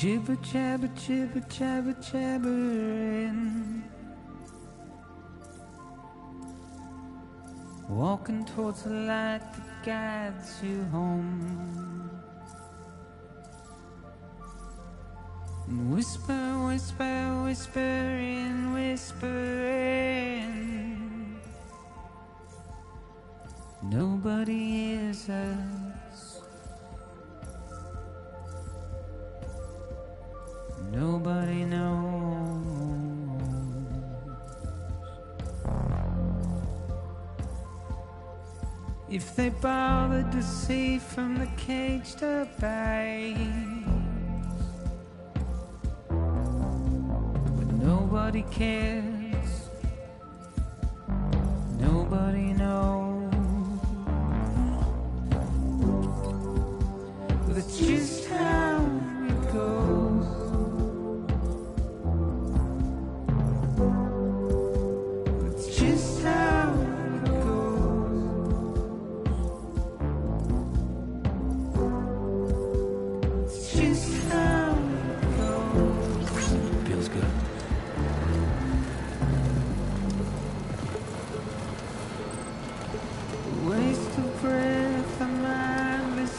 Jibber jabber, jibber jabber, jabbering. Walking towards the light that guides you home. And whisper, whisper, whispering, whispering. Nobody hears us. Nobody knows. If they bothered to see from the caged up eyes, but nobody cares. Nobody knows. That's just how it goes. That's just how it goes. It's just how it goes. Feels good. Waste of breath, I'm mindless.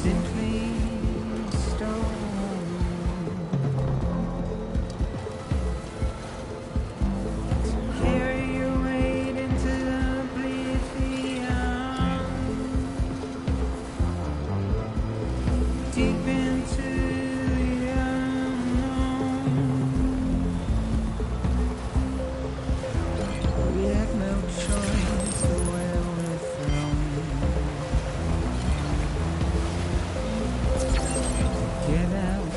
Simply stone. Carry your weight into oblivion. Deep into the unknown. We had no choice of where we're from. Get out,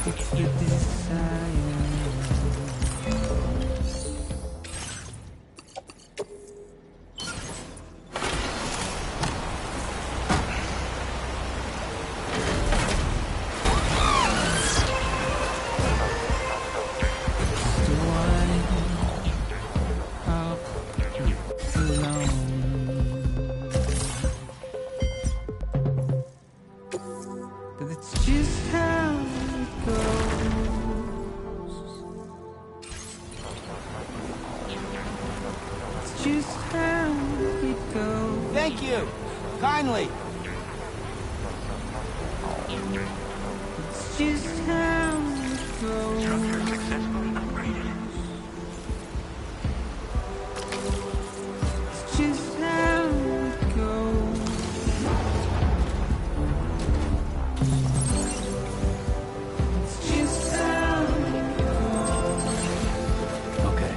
fix the desire. Still wanting up alone. But it's just how it goes. It's just how it goes. Thank you. Kindly. It's just how it goes. Successfully upgraded. It's just how it goes. It's just how it goes. Okay.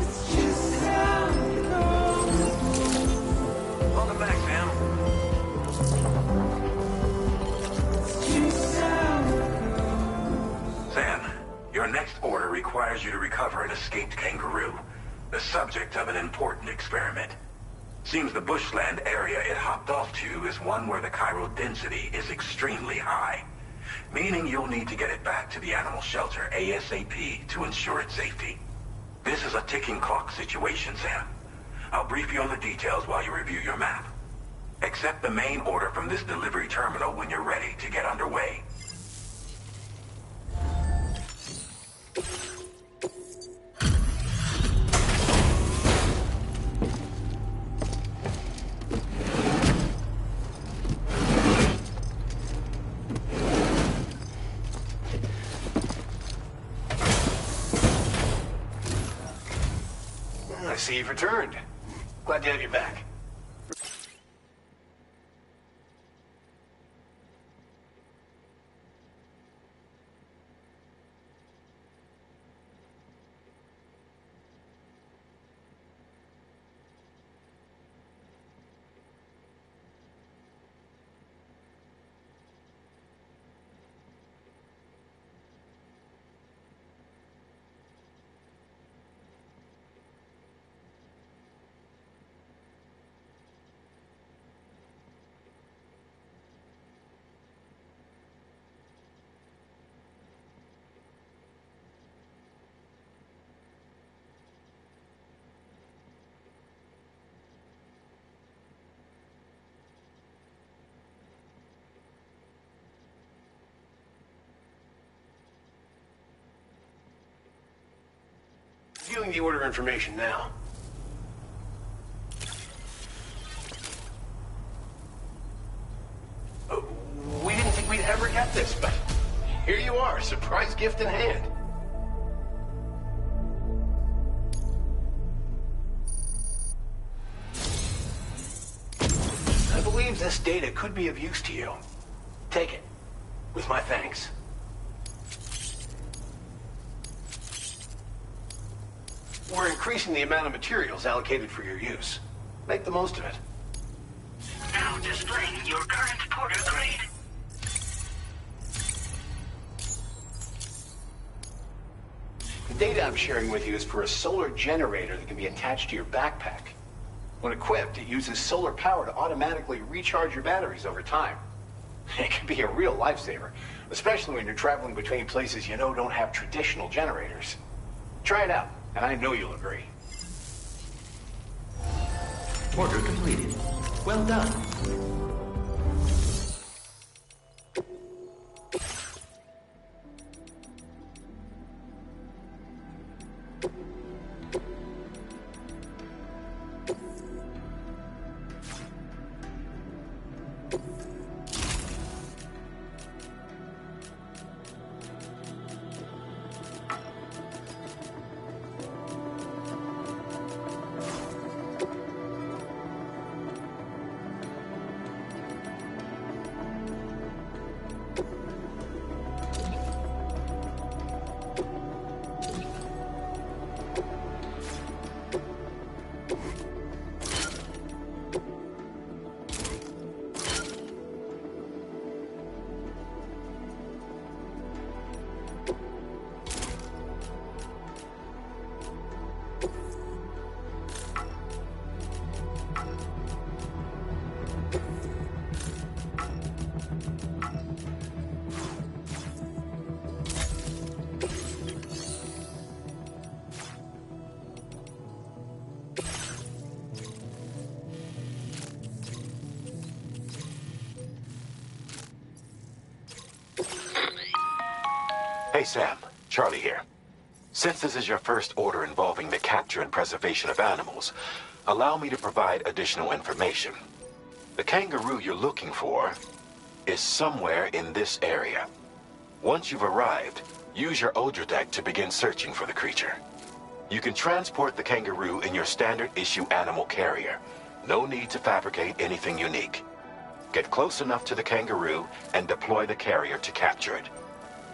It's just how it goes. Welcome back, Sam. It's just how it goes. Sam, your next order requires you to recover an escaped kangaroo, the subject of an important experiment. Seems the bushland area it hopped off to is one where the chiral density is extremely high, meaning you'll need to get it back to the animal shelter ASAP to ensure its safety. This is a ticking clock situation, Sam. I'll brief you on the details while you review your map. Accept the main order from this delivery terminal when you're ready to get underway. I see you've returned. Glad to have you back. Viewing the order information now. We didn't think we'd ever get this, but here you are, surprise gift in hand. I believe this data could be of use to you. Take it, with my thanks. We're increasing the amount of materials allocated for your use. Make the most of it. Now displaying your current porter grade. The data I'm sharing with you is for a solar generator that can be attached to your backpack. When equipped, it uses solar power to automatically recharge your batteries over time. It can be a real lifesaver, especially when you're traveling between places you know don't have traditional generators. Try it out, and I know you'll agree. Order completed. Well done. Hey Sam, Charlie here. Since this is your first order involving the capture and preservation of animals, allow me to provide additional information. The kangaroo you're looking for is somewhere in this area. Once you've arrived, use your Odradek to begin searching for the creature. You can transport the kangaroo in your standard issue animal carrier. No need to fabricate anything unique. Get close enough to the kangaroo and deploy the carrier to capture it.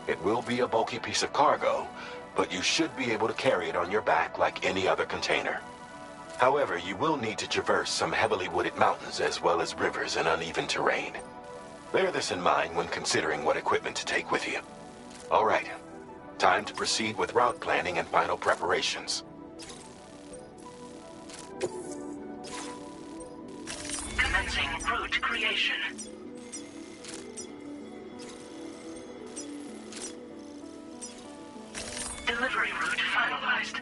It will be a bulky piece of cargo, but you should be able to carry it on your back like any other container. However, you will need to traverse some heavily wooded mountains as well as rivers and uneven terrain. Bear this in mind when considering what equipment to take with you. All right, time to proceed with route planning and final preparations. Commencing route creation. Delivery route finalized.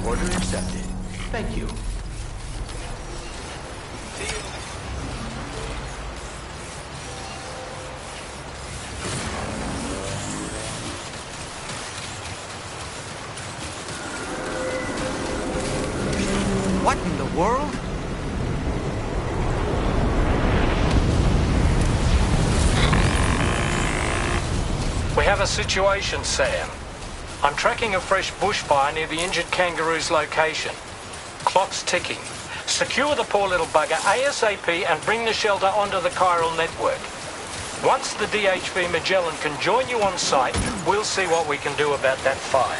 Order accepted. Thank you. What in the world? We have a situation, Sam. I'm tracking a fresh bushfire near the injured kangaroo's location. Clock's ticking. Secure the poor little bugger ASAP and bring the shelter onto the chiral network. Once the DHV Magellan can join you on site, we'll see what we can do about that fire.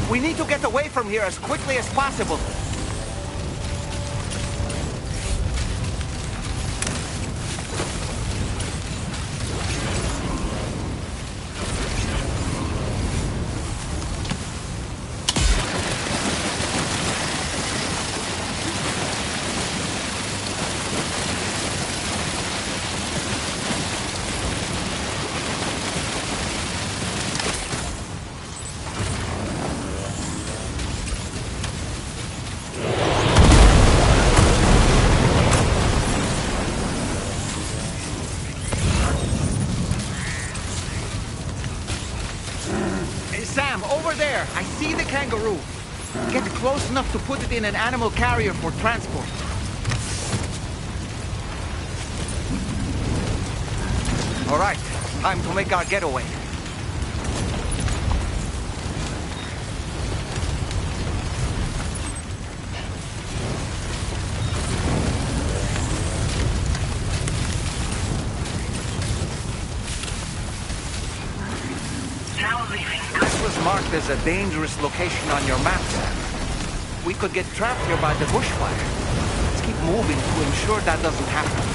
We need to get away from here as quickly as possible. Sam, over there! I see the kangaroo! Get close enough to put it in an animal carrier for transport. All right, time to make our getaway. Marked as a dangerous location on your map, Sam. We could get trapped here by the bushfire. Let's keep moving to ensure that doesn't happen.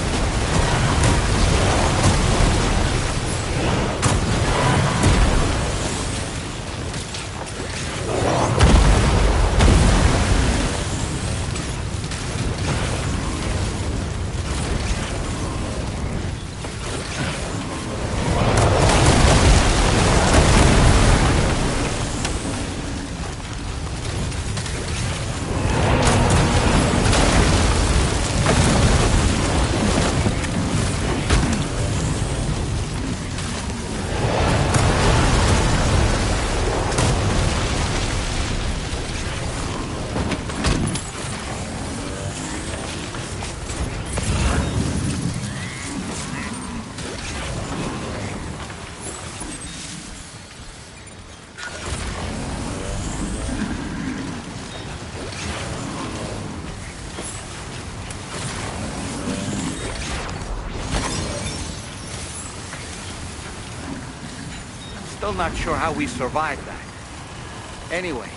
Still not sure how we survived that. Anyway,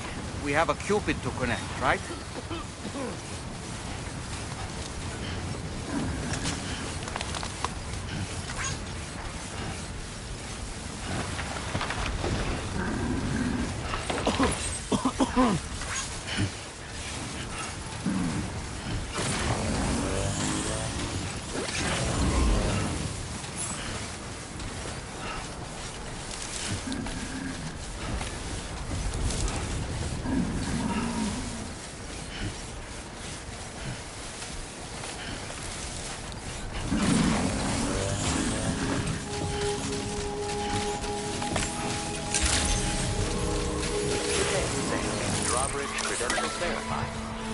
we have a Cupid to connect, right?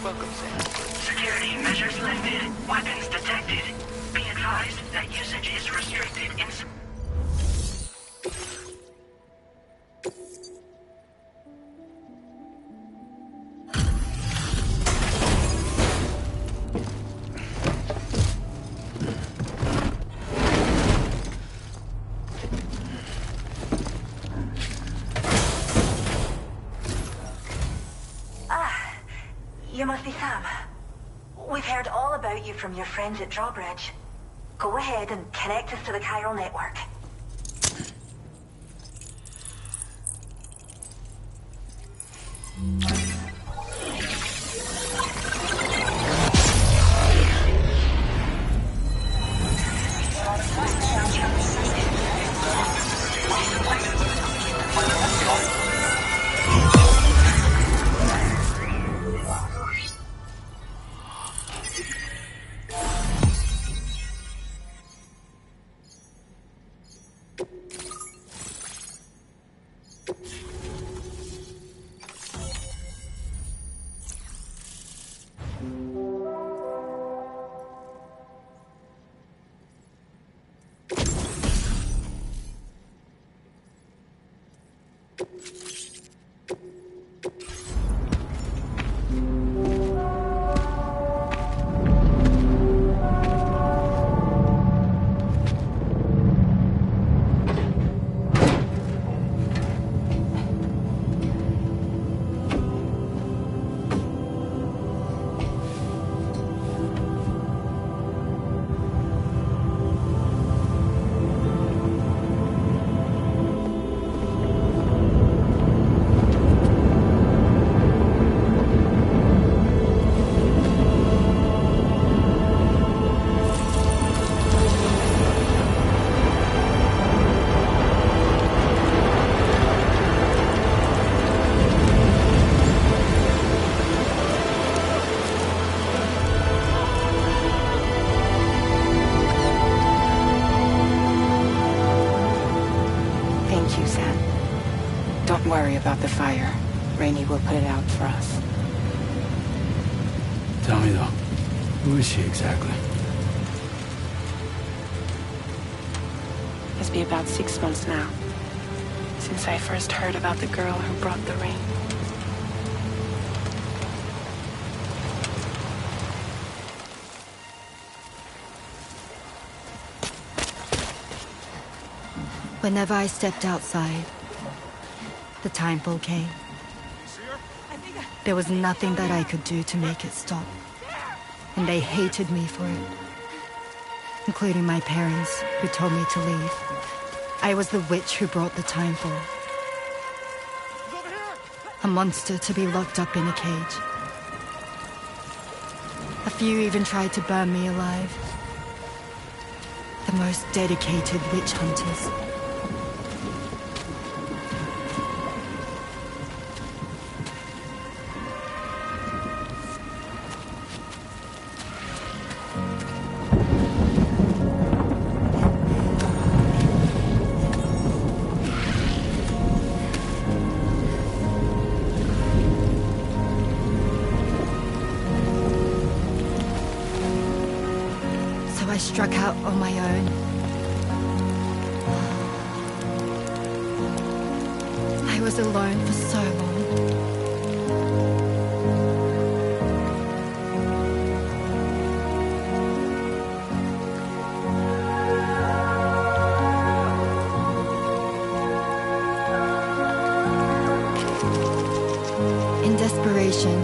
Welcome, Sam. Security measures lifted. Weapons detected. Be advised that usage is restricted in... You must be Sam. We've heard all about you from your friends at Drawbridge. Go ahead and connect us to the chiral network. about the fire, Rainey will put it out for us. Tell me though, who is she exactly? It's been about 6 months now, since I first heard about the girl who brought the rain. Whenever I stepped outside, the timefall came. There was nothing that I could do to make it stop. And they hated me for it. Including my parents, who told me to leave. I was the witch who brought the timefall. A monster to be locked up in a cage. A few even tried to burn me alive. The most dedicated witch hunters. I struck out on my own. I was alone for so long. In desperation,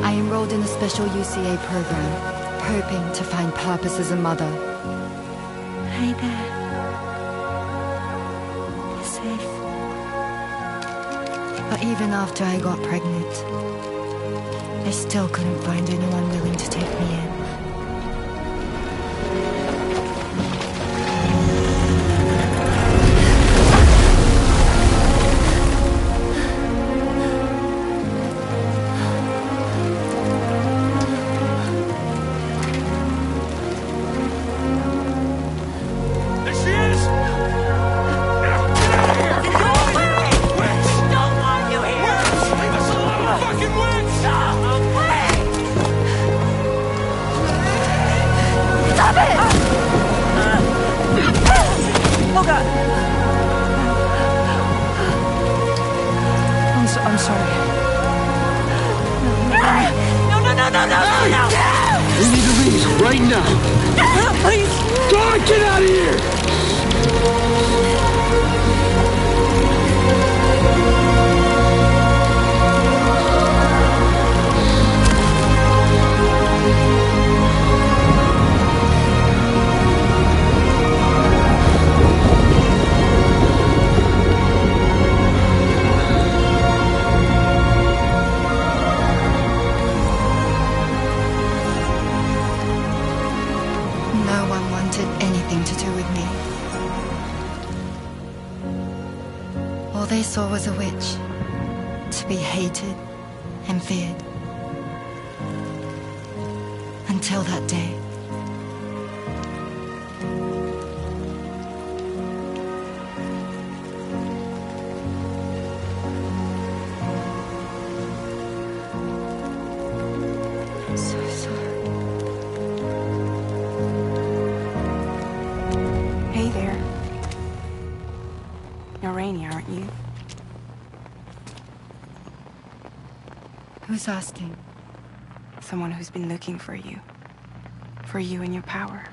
I enrolled in a special UCA program. Hoping to find purpose as a mother. Hi there. You're safe. But even after I got pregnant, I still couldn't find anyone willing to take me in. I'm sorry. No. We need to leave right now. Please. God, get out of here! Anything to do with me. All they saw was a witch, to be hated and feared. Until that day. I'm so sorry. Hey there. You're Rainey, aren't you? Who's asking? Someone who's been looking for you. For you and your power.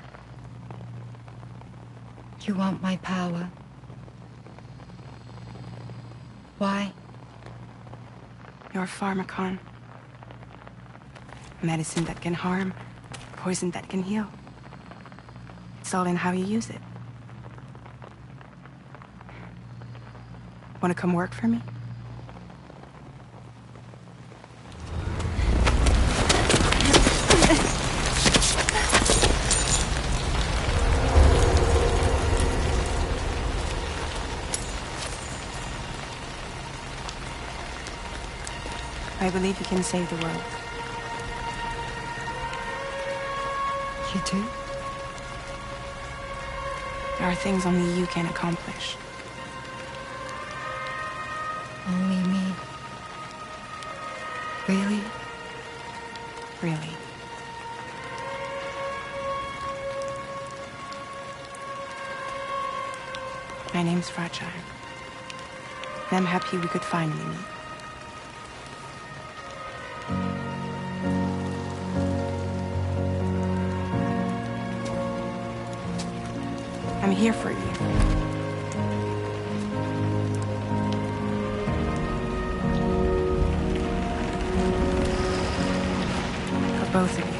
You want my power? Why? You're a pharmacon. Medicine that can harm, poison that can heal. It's all in how you use it. Want to come work for me? I believe you can save the world. You do? There are things only you can accomplish. Only me. freely. My name's Fragile. And I'm happy we could finally meet. I'm here for you. For both of you.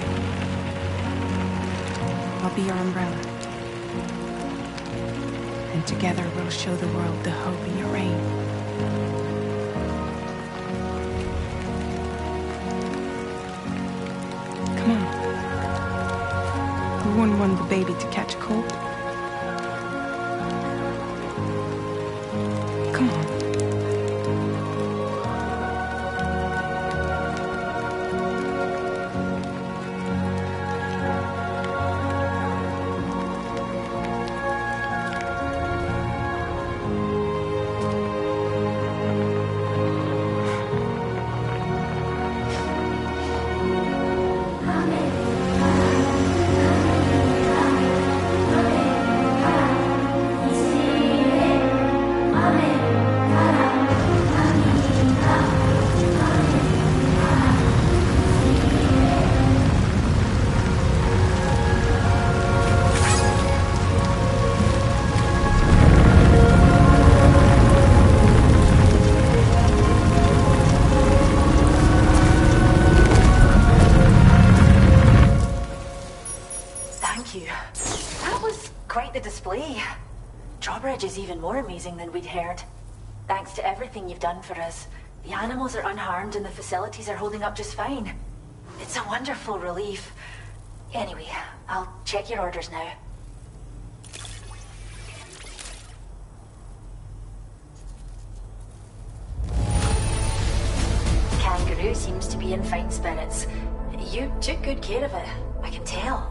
I'll be your umbrella. And together we'll show the world the hope in your reign. Come on. Who wouldn't want the baby to catch a cold? Come on. Drawbridge is even more amazing than we'd heard. Thanks to everything you've done for us, the animals are unharmed and the facilities are holding up just fine. It's a wonderful relief. Anyway, I'll check your orders now. Kangaroo seems to be in fine spirits. You took good care of it, I can tell.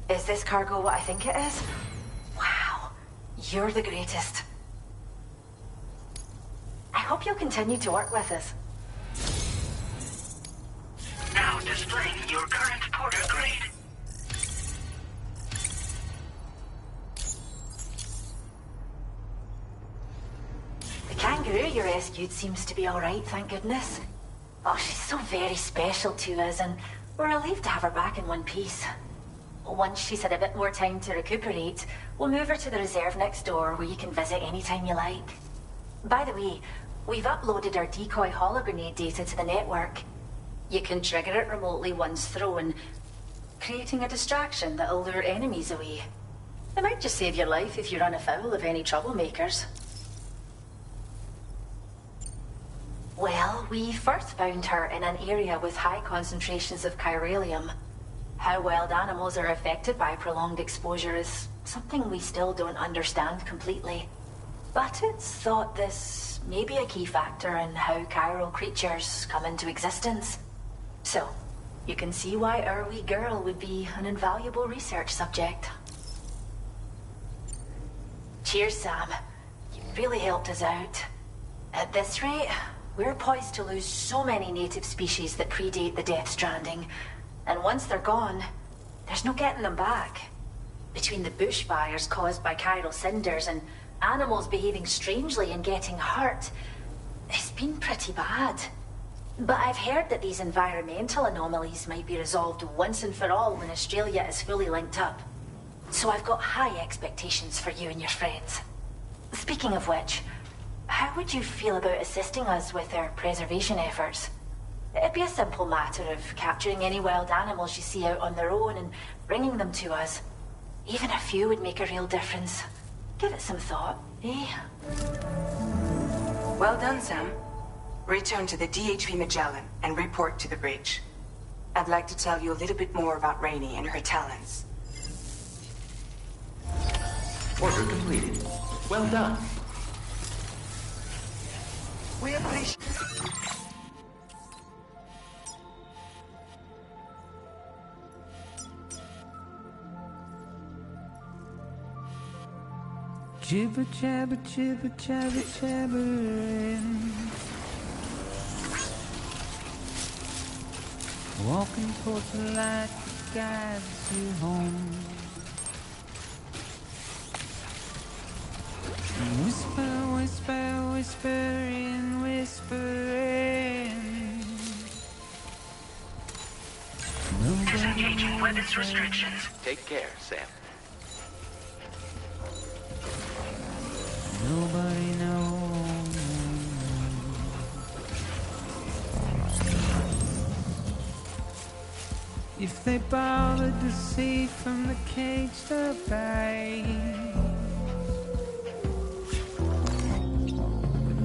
Is this cargo what I think it is? Wow, you're the greatest. I hope you'll continue to work with us. Now displaying your current porter grade. The kangaroo you rescued seems to be alright, thank goodness. Oh, she's so very special to us, and we're relieved to have her back in one piece. Once she's had a bit more time to recuperate, we'll move her to the reserve next door where you can visit anytime you like. By the way, we've uploaded our decoy hologrenade data to the network. You can trigger it remotely once thrown, creating a distraction that'll lure enemies away. It might just save your life if you run afoul of any troublemakers. Well, we first found her in an area with high concentrations of chiralium. How wild animals are affected by prolonged exposure is something we still don't understand completely. But it's thought this may be a key factor in how chiral creatures come into existence. So, you can see why our wee girl would be an invaluable research subject. Cheers, Sam. You really helped us out. At this rate, we're poised to lose so many native species that predate the Death Stranding. And once they're gone, there's no getting them back. Between the bushfires caused by chiral cinders and animals behaving strangely and getting hurt, it's been pretty bad. But I've heard that these environmental anomalies might be resolved once and for all when Australia is fully linked up. So I've got high expectations for you and your friends. Speaking of which, how would you feel about assisting us with our preservation efforts? It'd be a simple matter of capturing any wild animals you see out on their own and bringing them to us. Even a few would make a real difference. Give it some thought, eh? Well done, Sam. Return to the DHV Magellan and report to the bridge. I'd like to tell you a little bit more about Rainey and her talents. Order completed. Well done. We appreciate... Jibber jabber jibber jabber jabbering. Walking towards the light that guides you home. Whisper, whisper, whispering, whispering. Disengaging weapons restrictions. Take care, Sam. Nobody knows. If they bothered to see from the cage to bay.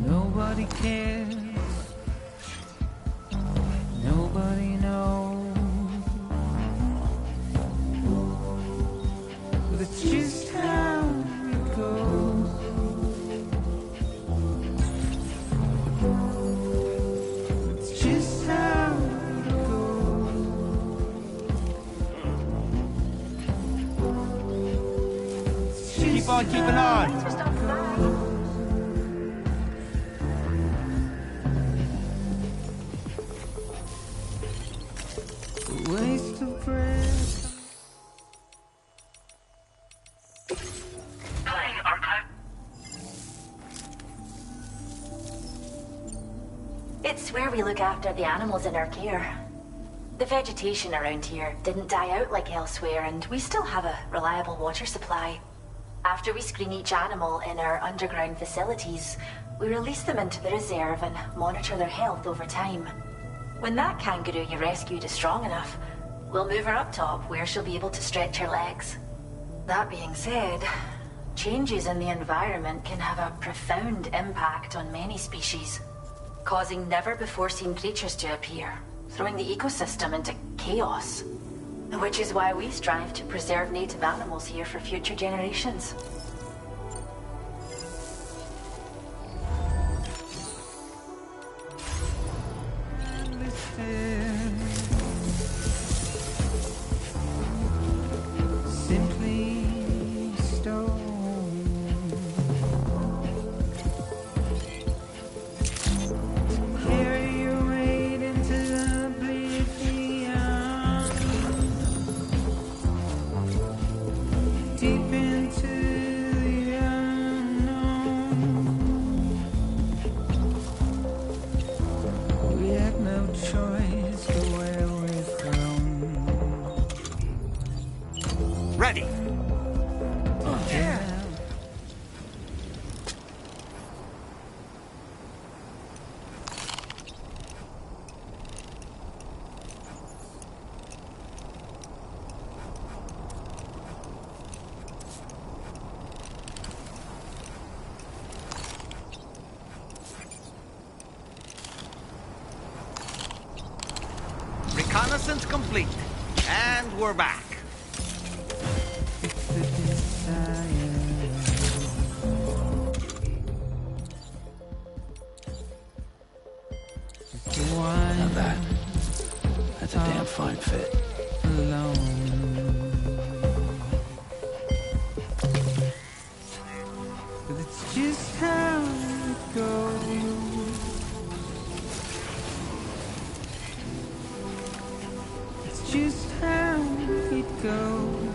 Nobody cares. Nobody knows. But it's just how it goes. It's just how it goes. Keep on keeping on. Waste of breath. Playing archive. It's where we look after the animals in our care. The vegetation around here didn't die out like elsewhere, and we still have a reliable water supply. After we screen each animal in our underground facilities, we release them into the reserve and monitor their health over time. When that kangaroo you rescued is strong enough, we'll move her up top where she'll be able to stretch her legs. That being said, changes in the environment can have a profound impact on many species, causing never-before-seen creatures to appear, throwing the ecosystem into chaos. Which is why we strive to preserve native animals here for future generations. Simply stone. Carry your weight into the oblivion. Deep into the unknown. We have no choice to where we're from. Ready. Yeah. Reconnaissance complete. And we're back. It's the desire. Just one Now that's a damn fine fit. alone. But it's just how it goes. It's just how it goes.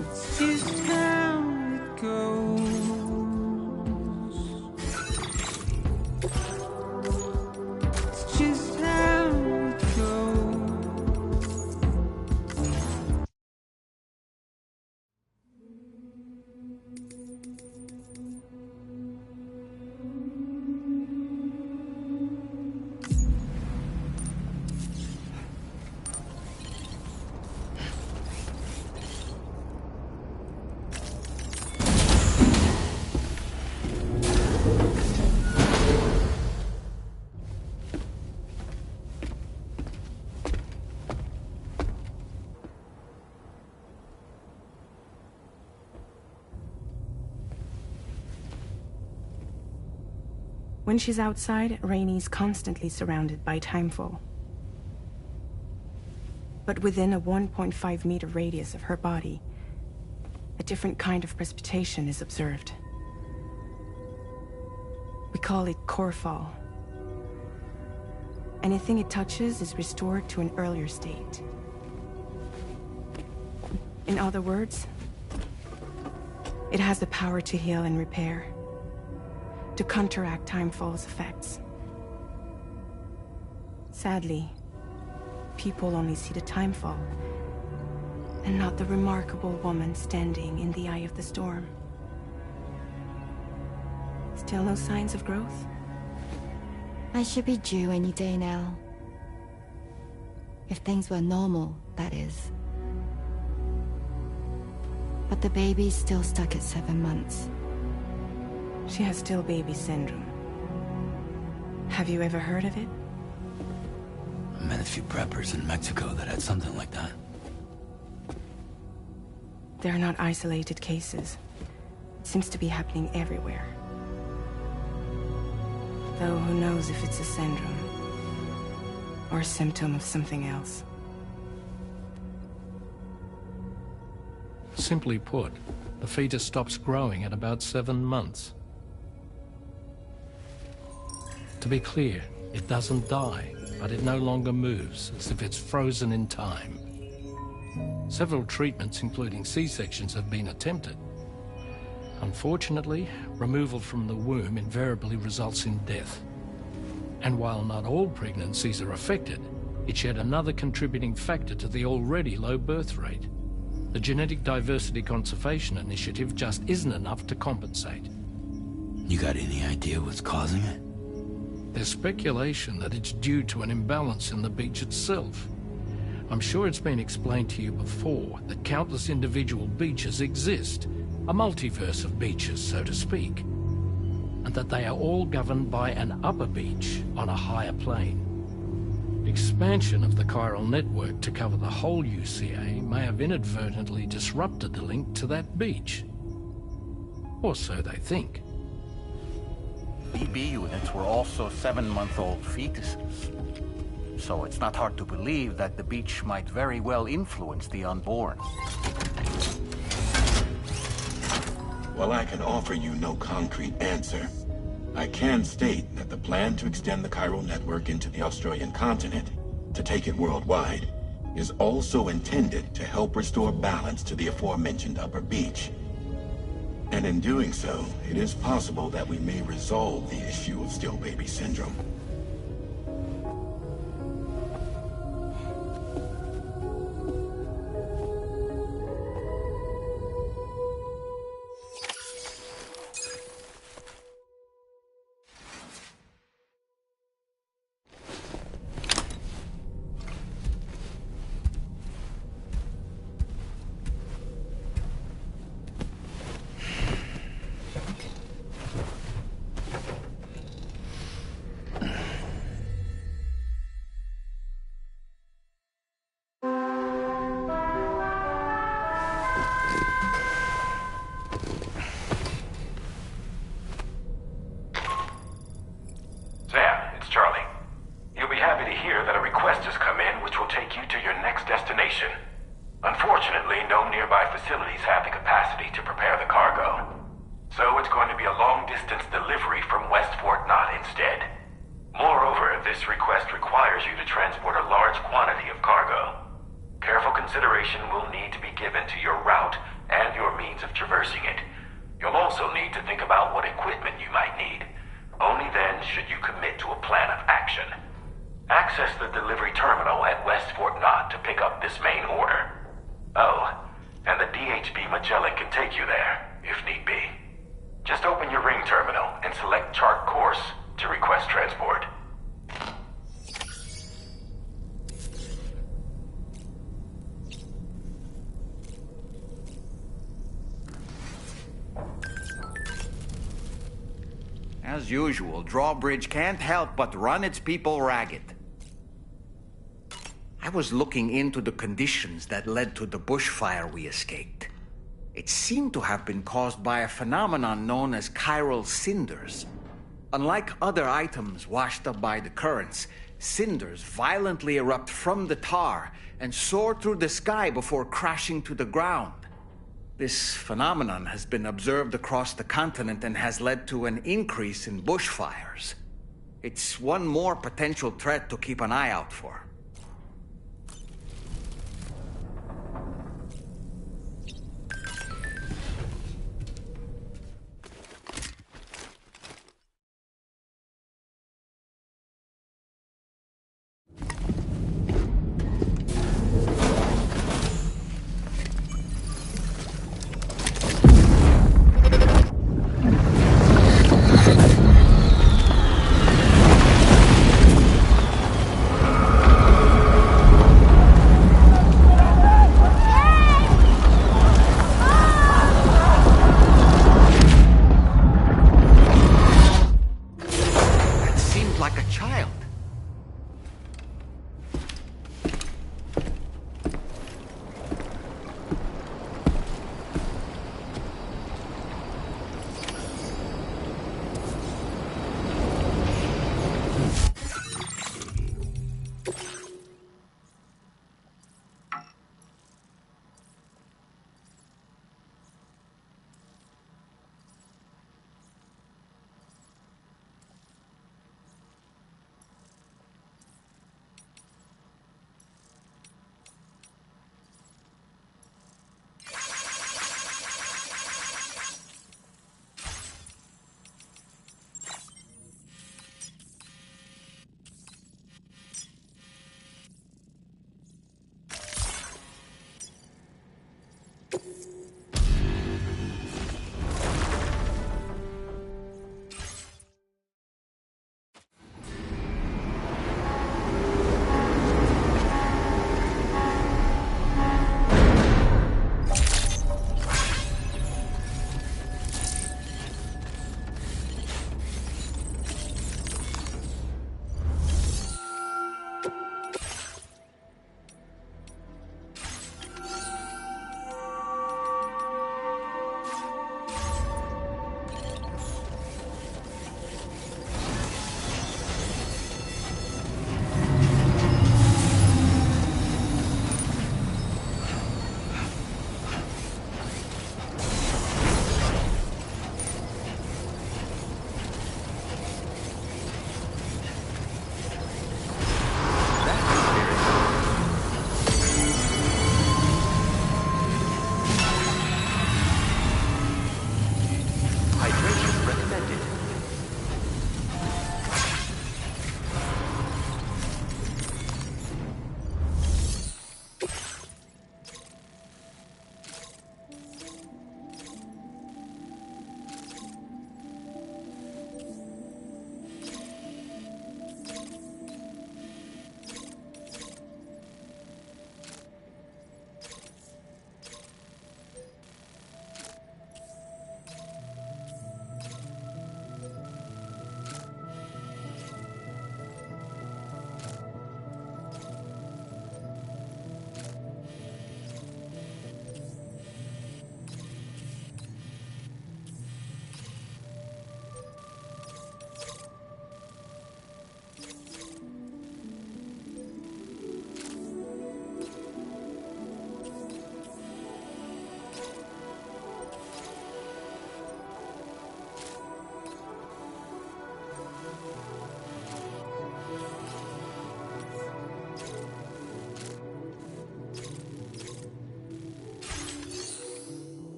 It's just how it goes. It's just how it goes. When she's outside, Rainey's constantly surrounded by timefall. but within a 1.5-meter radius of her body, a different kind of precipitation is observed. We call it core fall. Anything it touches is restored to an earlier state. In other words, it has the power to heal and repair, to counteract Timefall's effects. Sadly, people only see the Timefall, and not the remarkable woman standing in the eye of the storm. Still no signs of growth? I should be due any day now. If things were normal, that is. But the baby's still stuck at 7 months. She has still baby syndrome. Have you ever heard of it? I met a few preppers in Mexico that had something like that. They're not isolated cases. It seems to be happening everywhere. Though who knows if it's a syndrome or a symptom of something else. Simply put, the fetus stops growing at about 7 months. To be clear, it doesn't die, but it no longer moves, as if it's frozen in time. Several treatments, including C-sections, have been attempted. Unfortunately, removal from the womb invariably results in death. And while not all pregnancies are affected, it's yet another contributing factor to the already low birth rate. The Genetic Diversity Conservation Initiative just isn't enough to compensate. You got any idea what's causing it? There's speculation that it's due to an imbalance in the beach itself. I'm sure it's been explained to you before that countless individual beaches exist, a multiverse of beaches, so to speak, and that they are all governed by an upper beach on a higher plane. Expansion of the chiral network to cover the whole UCA may have inadvertently disrupted the link to that beach. Or so they think. BB units were also 7-month-old fetuses. So it's not hard to believe that the beach might very well influence the unborn. While I can offer you no concrete answer, I can state that the plan to extend the chiral network into the Australian continent, to take it worldwide, is also intended to help restore balance to the aforementioned upper beach. And in doing so, it is possible that we may resolve the issue of still baby syndrome. As usual, Drawbridge can't help but run its people ragged. I was looking into the conditions that led to the bushfire we escaped. It seemed to have been caused by a phenomenon known as chiral cinders. Unlike other items washed up by the currents, Cinders violently erupt from the tar and soar through the sky before crashing to the ground. This phenomenon has been observed across the continent and has led to an increase in bushfires. It's one more potential threat to keep an eye out for.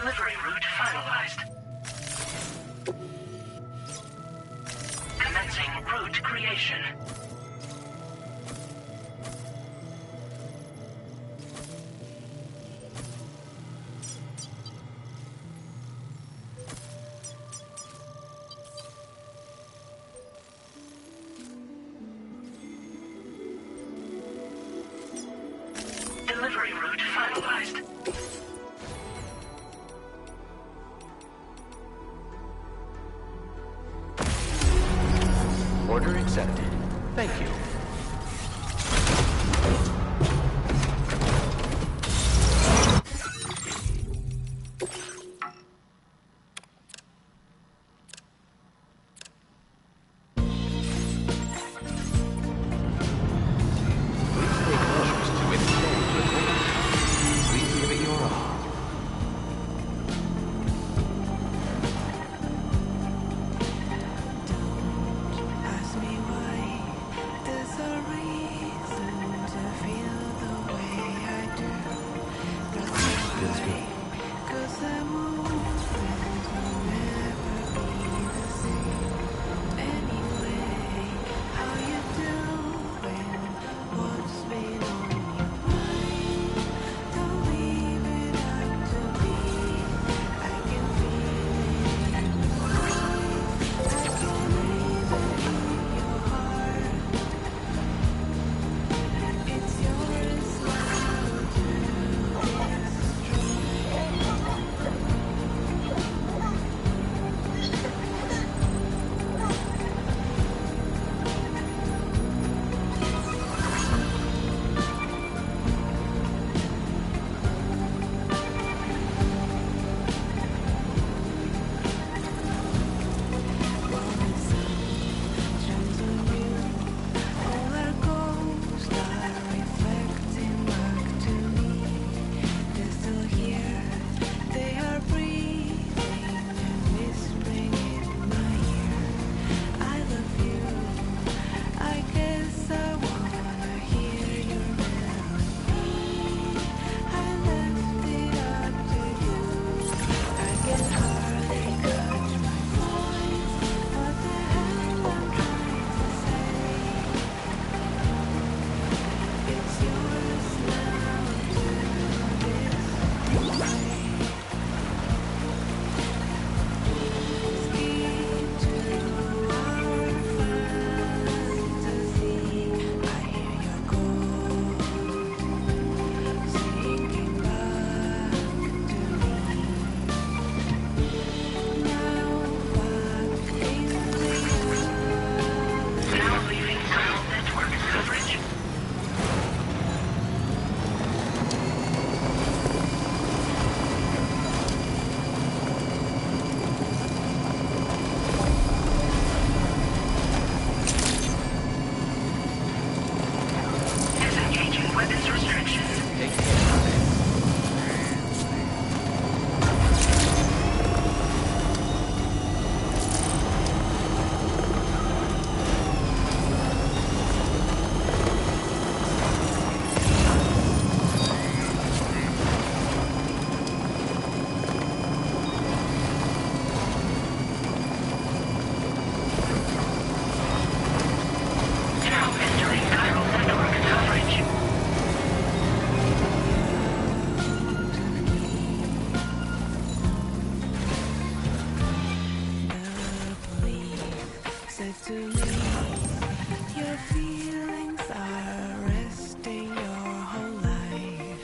Delivery route finalized. Commencing route creation. Delivery route finalized. Order accepted. Thank you. Ask me why. There's a reason to feel the way I do. That's why. 'Cause I'm moving will never be the same. Anyway, how you doing? What's been on your mind? Don't leave it up to me. I can feel it in your eyes. I can read it in your heart. It's yours now to all our goals are reflecting back to me. They're still here, they are breathing and whispering in my ear. I love you, I guess I wanna hear your melody. I left it up to you, I can hardly catch my voice. What the hell I'm trying to say? It's yours now to display. Ski to our fantasy. I hear your call, sinking back to me. Now back in reality. Now leaving ground network coverage. Disengaging weapons restrictions. Take care of it. Now entering chiral network coverage. Said to me, your feelings are resting your whole life.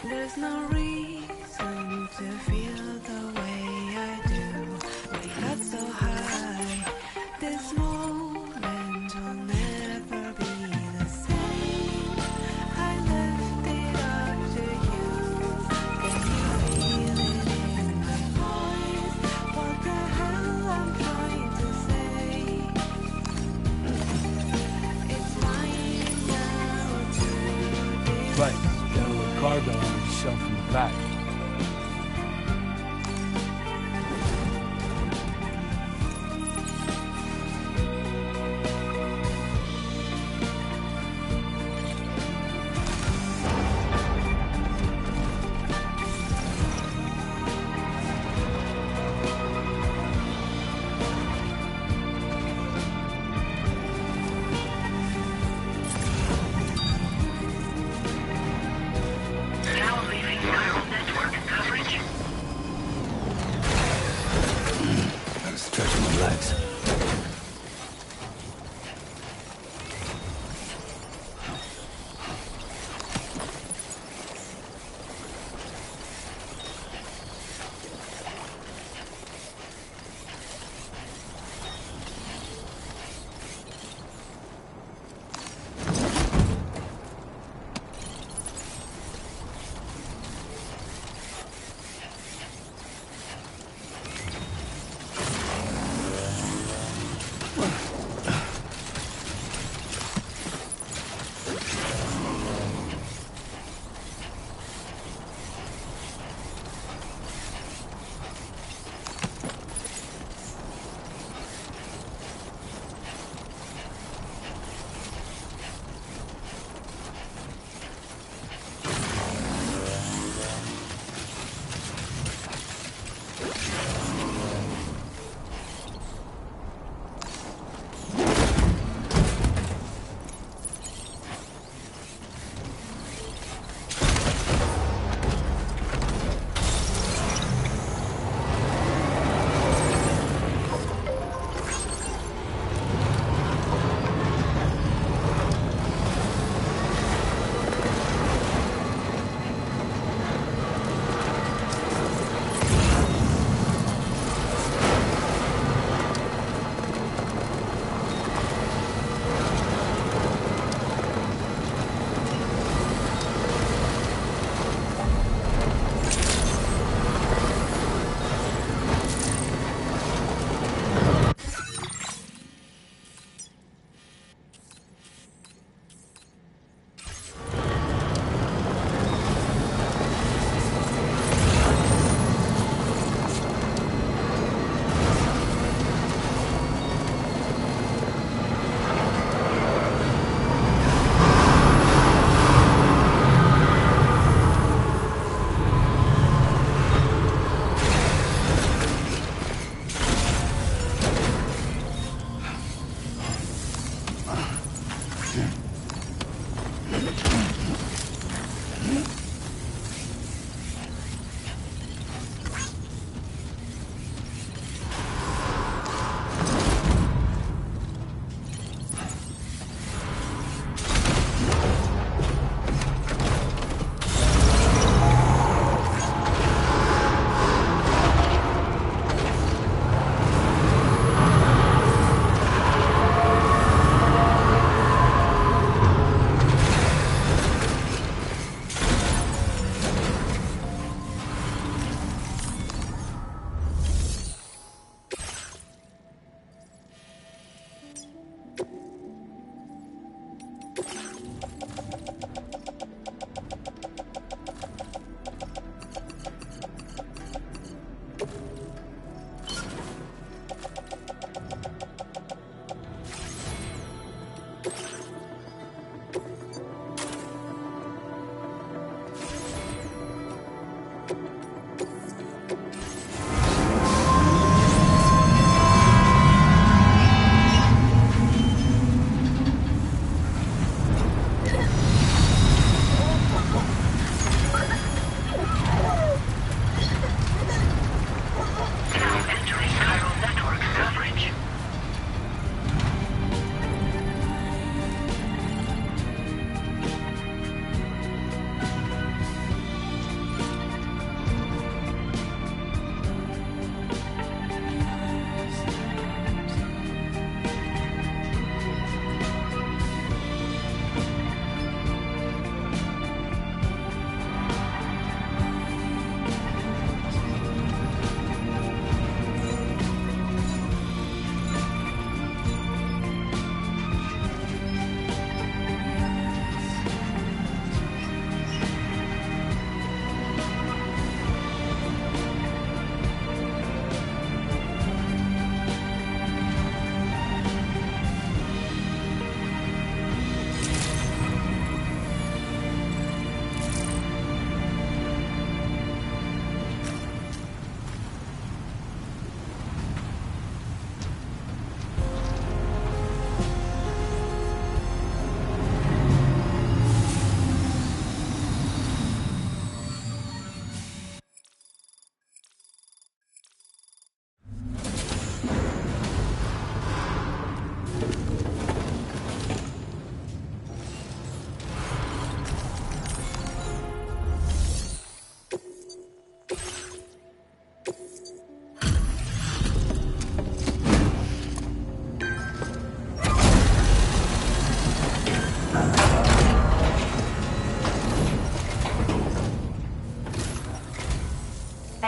There's no reason to feel the way I do. We got so high, this moment will never be the same. I left it up to you. Can you feel it in my voice? What the hell I'm trying to say? It's mine now to Right, got a little cargo on the shelf in the back.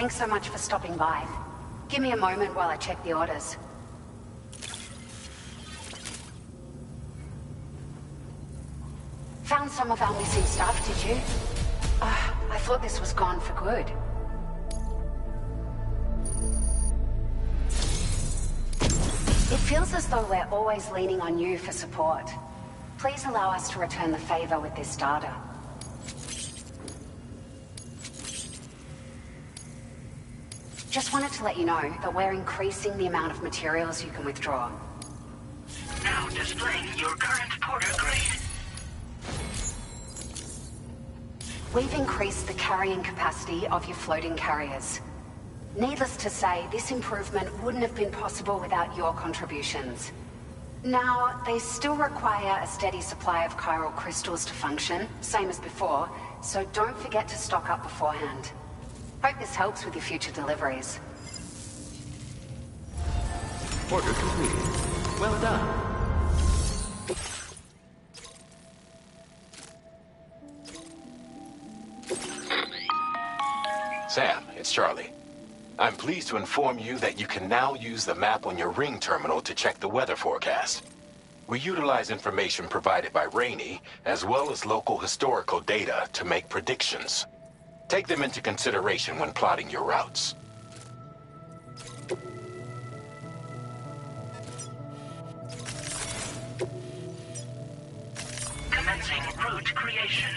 Thanks so much for stopping by. Give me a moment while I check the orders. Found some of our missing stuff, did you? I thought this was gone for good. It feels as though we're always leaning on you for support. Please allow us to return the favor with this data. Just wanted to let you know that we're increasing the amount of materials you can withdraw. Now displaying your current porter grade. We've increased the carrying capacity of your floating carriers. Needless to say, this improvement wouldn't have been possible without your contributions. Now, they still require a steady supply of chiral crystals to function, same as before, so don't forget to stock up beforehand. Hope this helps with your future deliveries. Order completed. Well done. Sam, it's Charlie. I'm pleased to inform you that you can now use the map on your ring terminal to check the weather forecast. We utilize information provided by Rainey, as well as local historical data to make predictions. Take them into consideration when plotting your routes. Commencing route creation.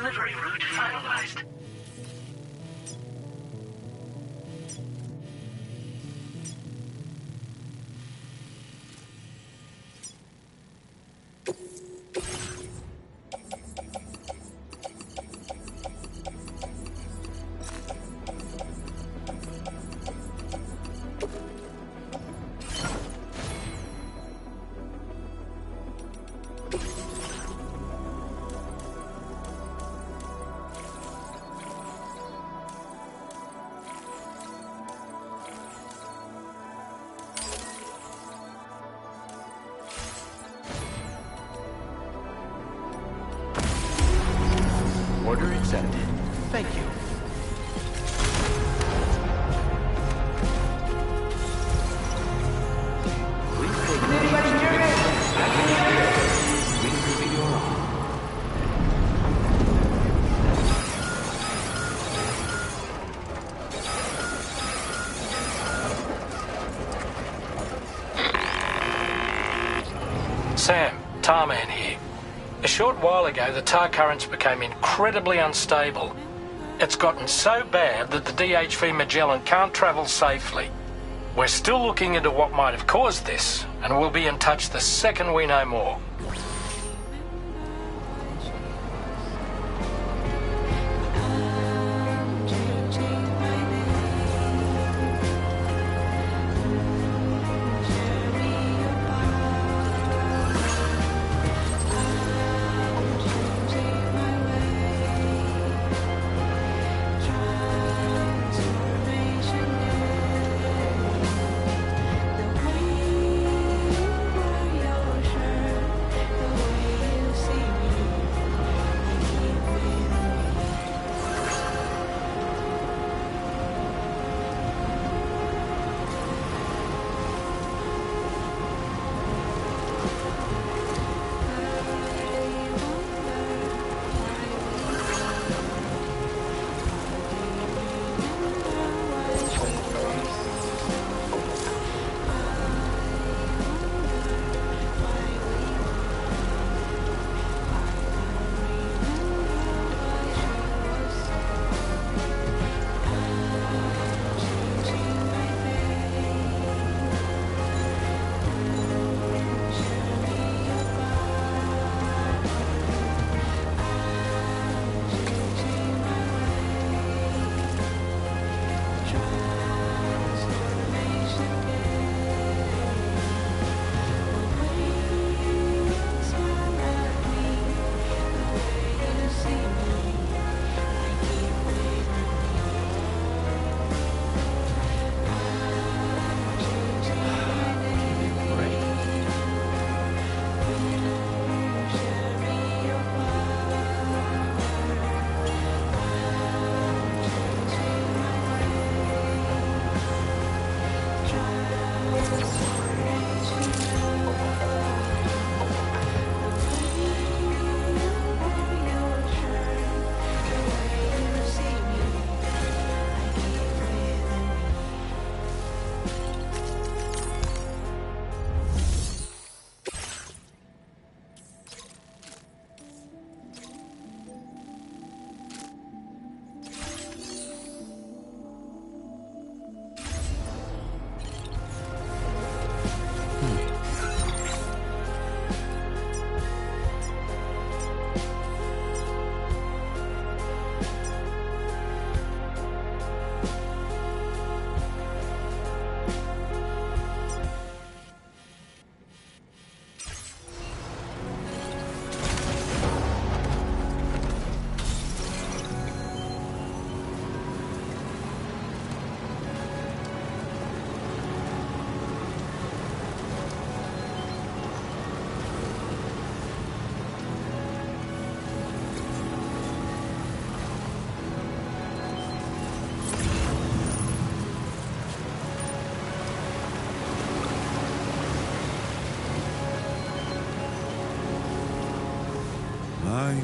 Delivery route finalized. Order accepted. Thank you. Please take Retrieve your arm. Sam, Tarman here. A short while ago, the tar currents became incredibly unstable. It's gotten so bad that the DHV Magellan can't travel safely. We're still looking into what might have caused this, and we'll be in touch the second we know more.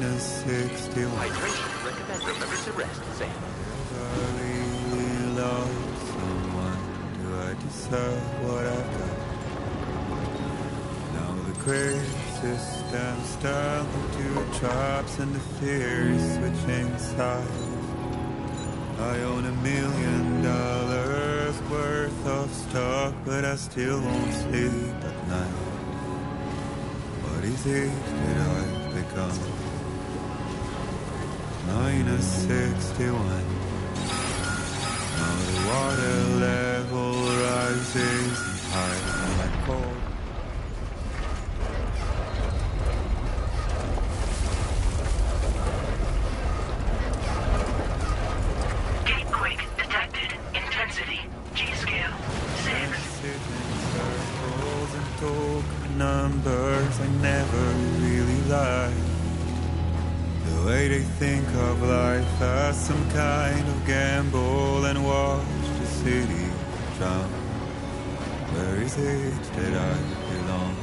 -61. Hydration. Recommend remember to rest, Sam. Really love someone. Do I deserve what I've got? Now the crazy systems turn into traps and the fear is switching sides. I own $1 million worth of stock, but I still won't sleep at night. What is it that I've become? -61. Now the water level rises high and I cold. Gatequake detected. Intensity. G-scale. 6. Circles and token numbers, I never really lie. The way they think of life as some kind of gamble and watch the city drown. Where is it that I belong?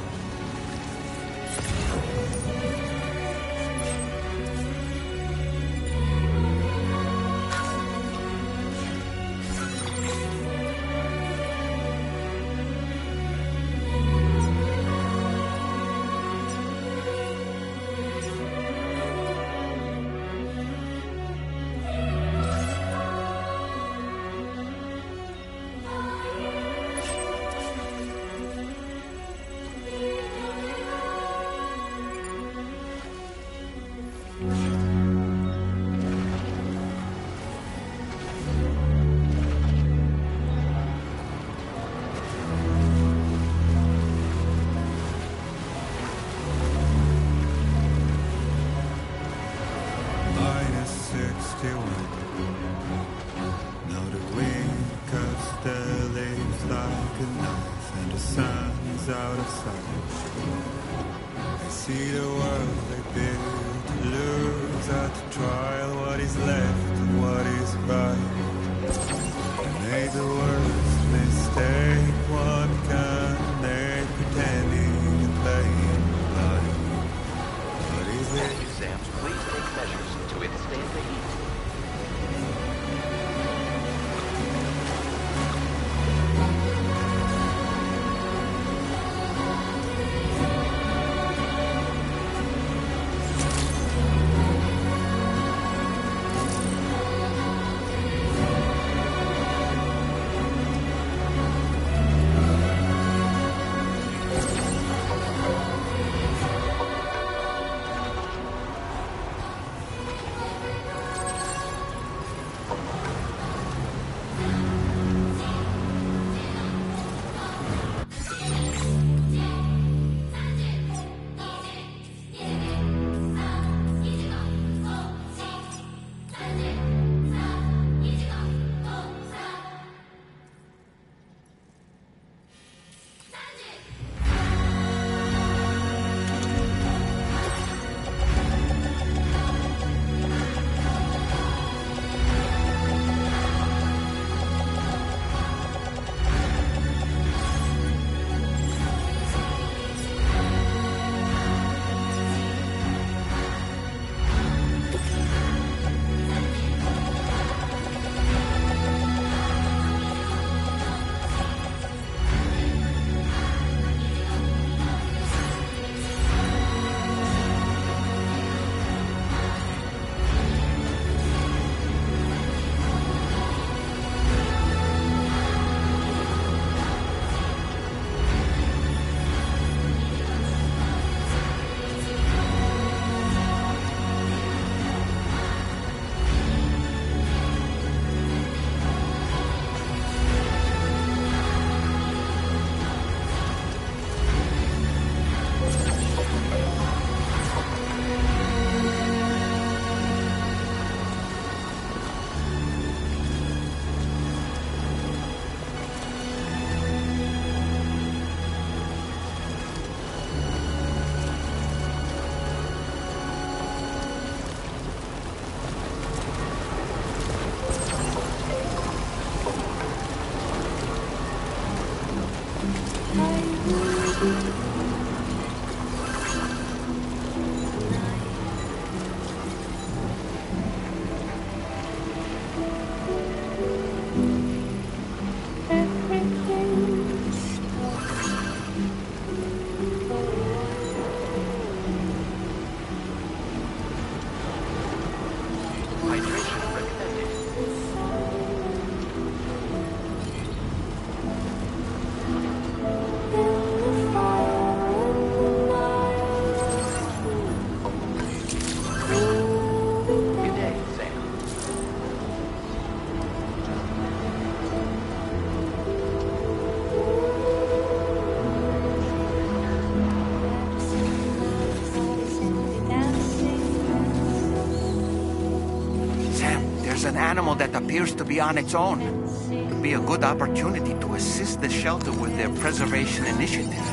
Now the wind cuts the leaves like a knife and the sun's out of sight. I see the world they build to lose at the trial, what is left and what is right. I made the worst mistake one can make, pretending to play in blind. What is it? Thank you, Sam. Please take measures to withstand the heat. animal that appears to be on its own. Would be a good opportunity to assist the shelter with their preservation initiative.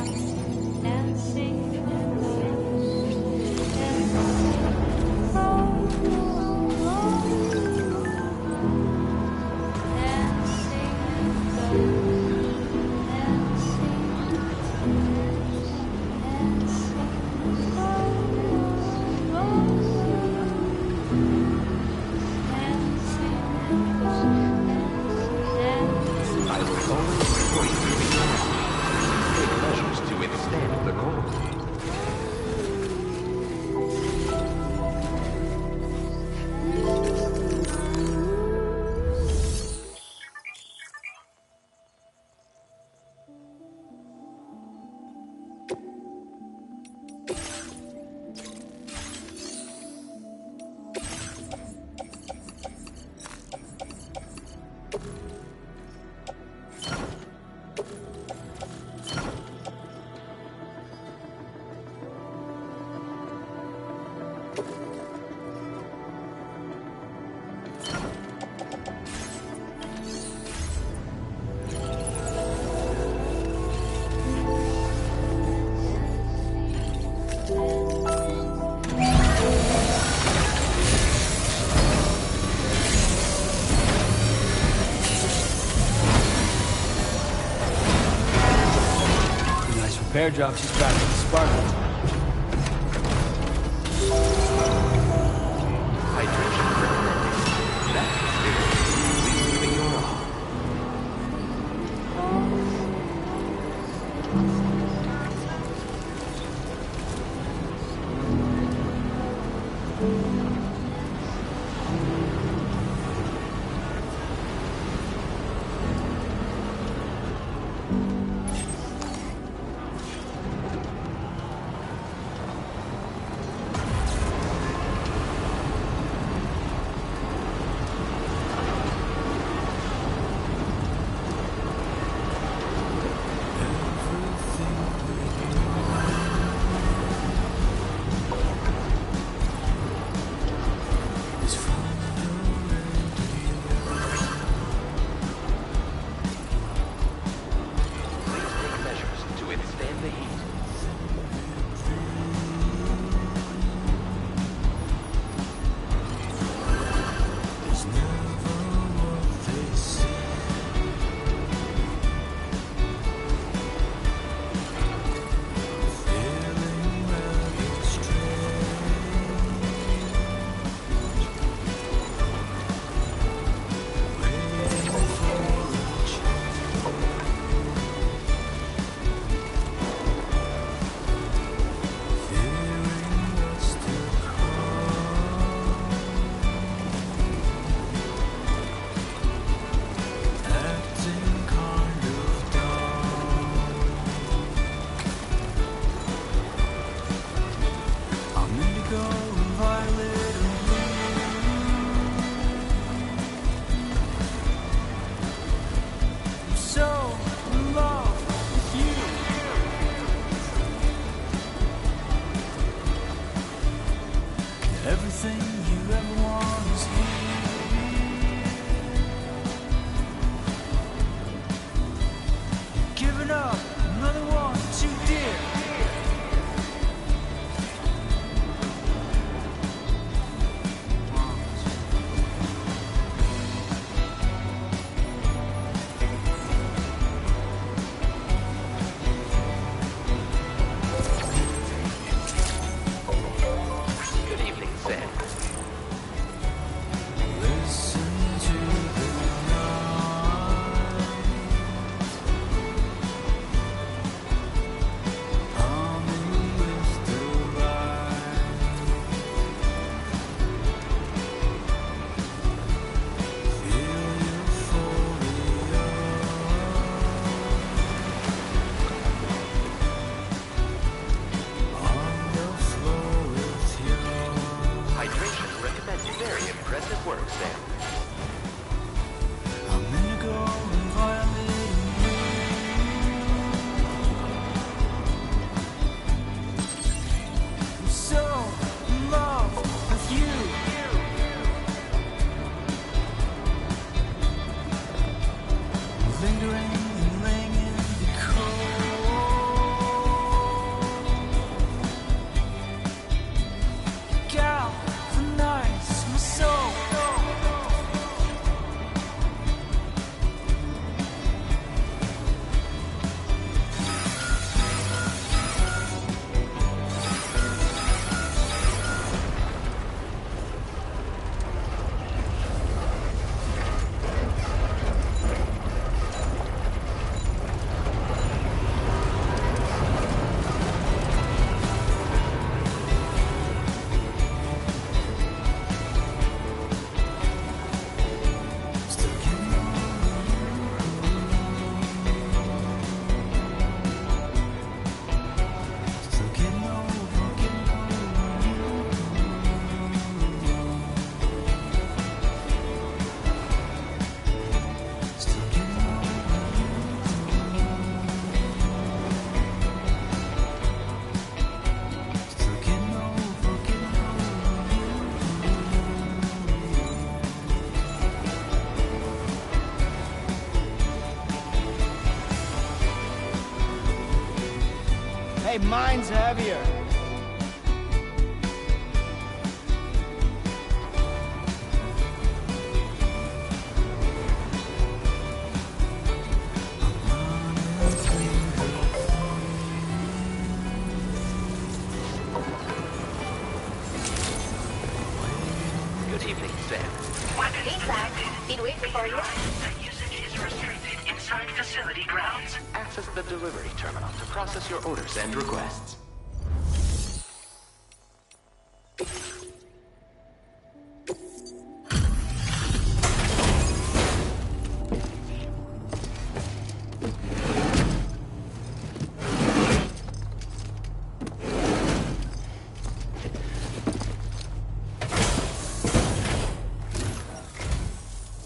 Repair job, she's back with the sparkle. Hydration recommended. That's the spirit. Please leaving your all. Everything you ever want is here. Giving up, another one too dear. Hey, mine's heavier. Good evening, Sam. Been waiting for you. That usage is restricted inside facility grounds. Access the delivery terminal to process your orders and requests.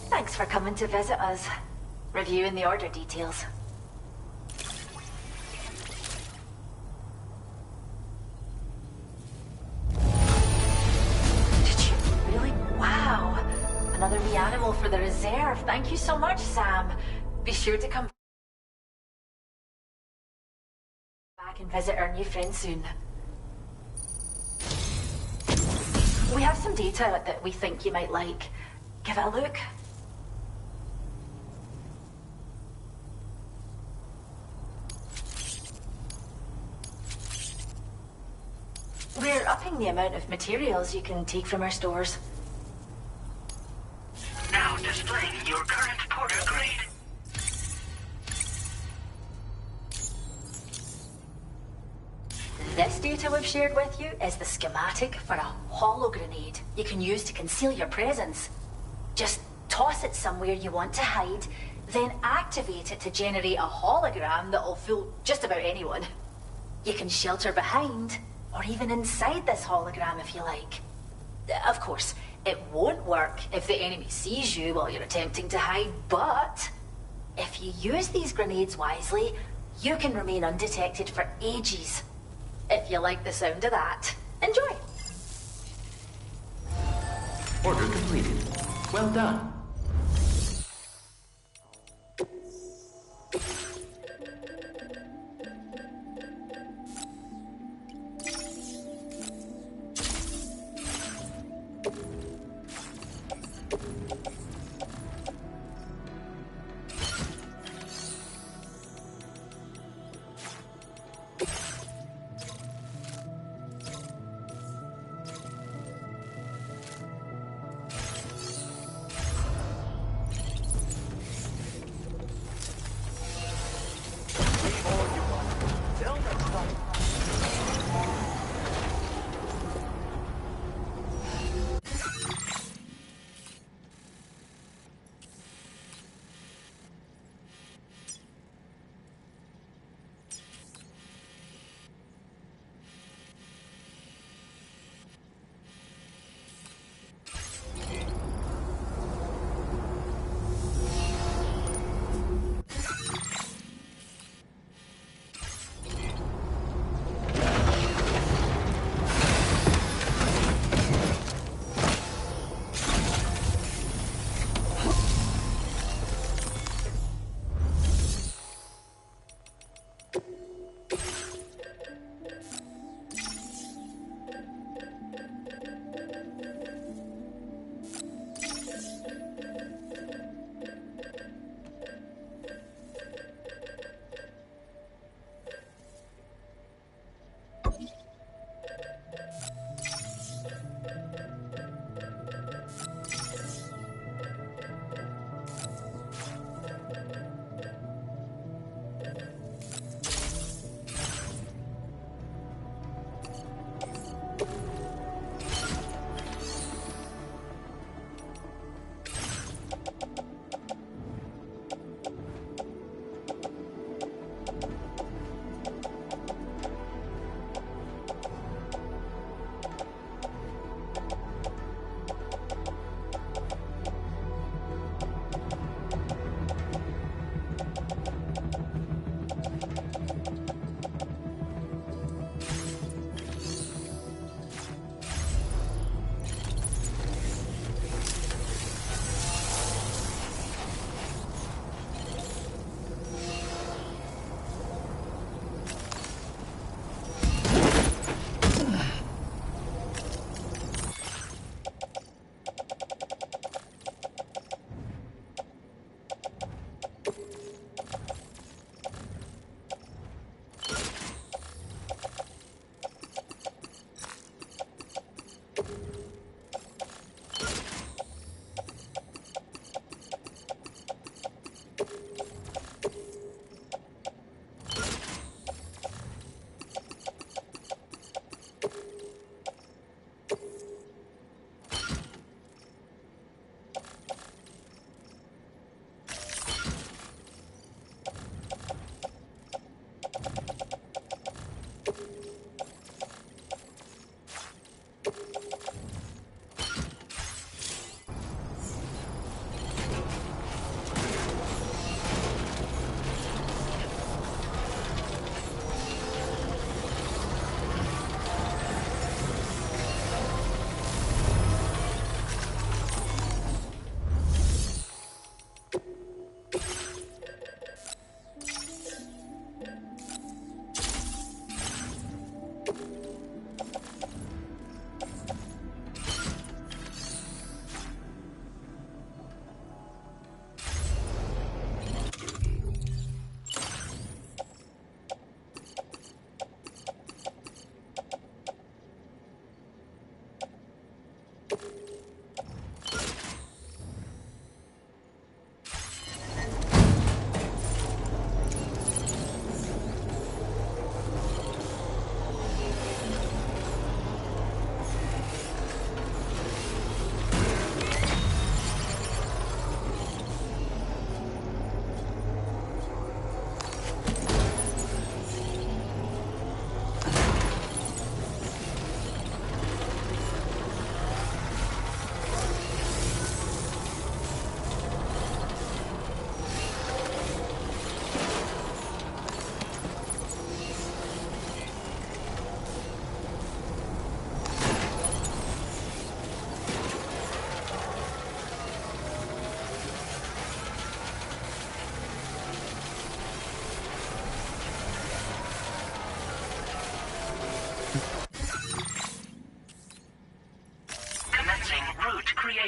Thanks for coming to visit us. Reviewing the order details. Did you really? Wow. Another wee animal for the reserve. Thank you so much, Sam. Be sure to come back and visit our new friend soon. We have some data that we think you might like. Give it a look. We're upping the amount of materials you can take from our stores. Now displaying your current porter grade. This data we've shared with you is the schematic for a holo grenade you can use to conceal your presence. Just toss it somewhere you want to hide, then activate it to generate a hologram that'll fool just about anyone. You can shelter behind, or even inside this hologram if you like. Of course, it won't work if the enemy sees you while you're attempting to hide, but if you use these grenades wisely, you can remain undetected for ages. If you like the sound of that, enjoy. Order completed. Well done.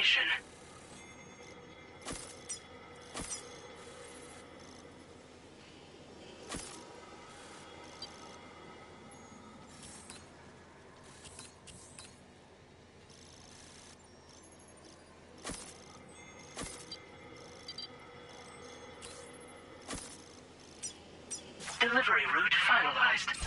position. Delivery route finalized.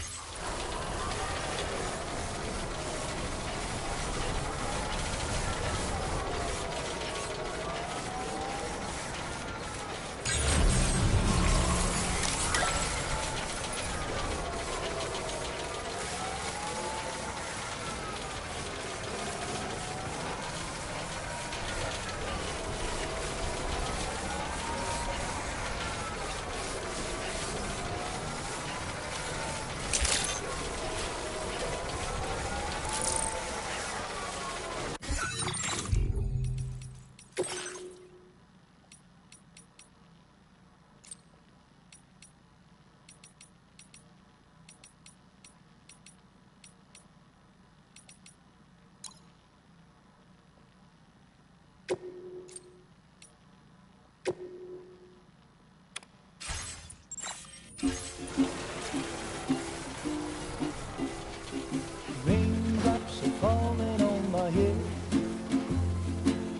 Raindrops are falling on my head,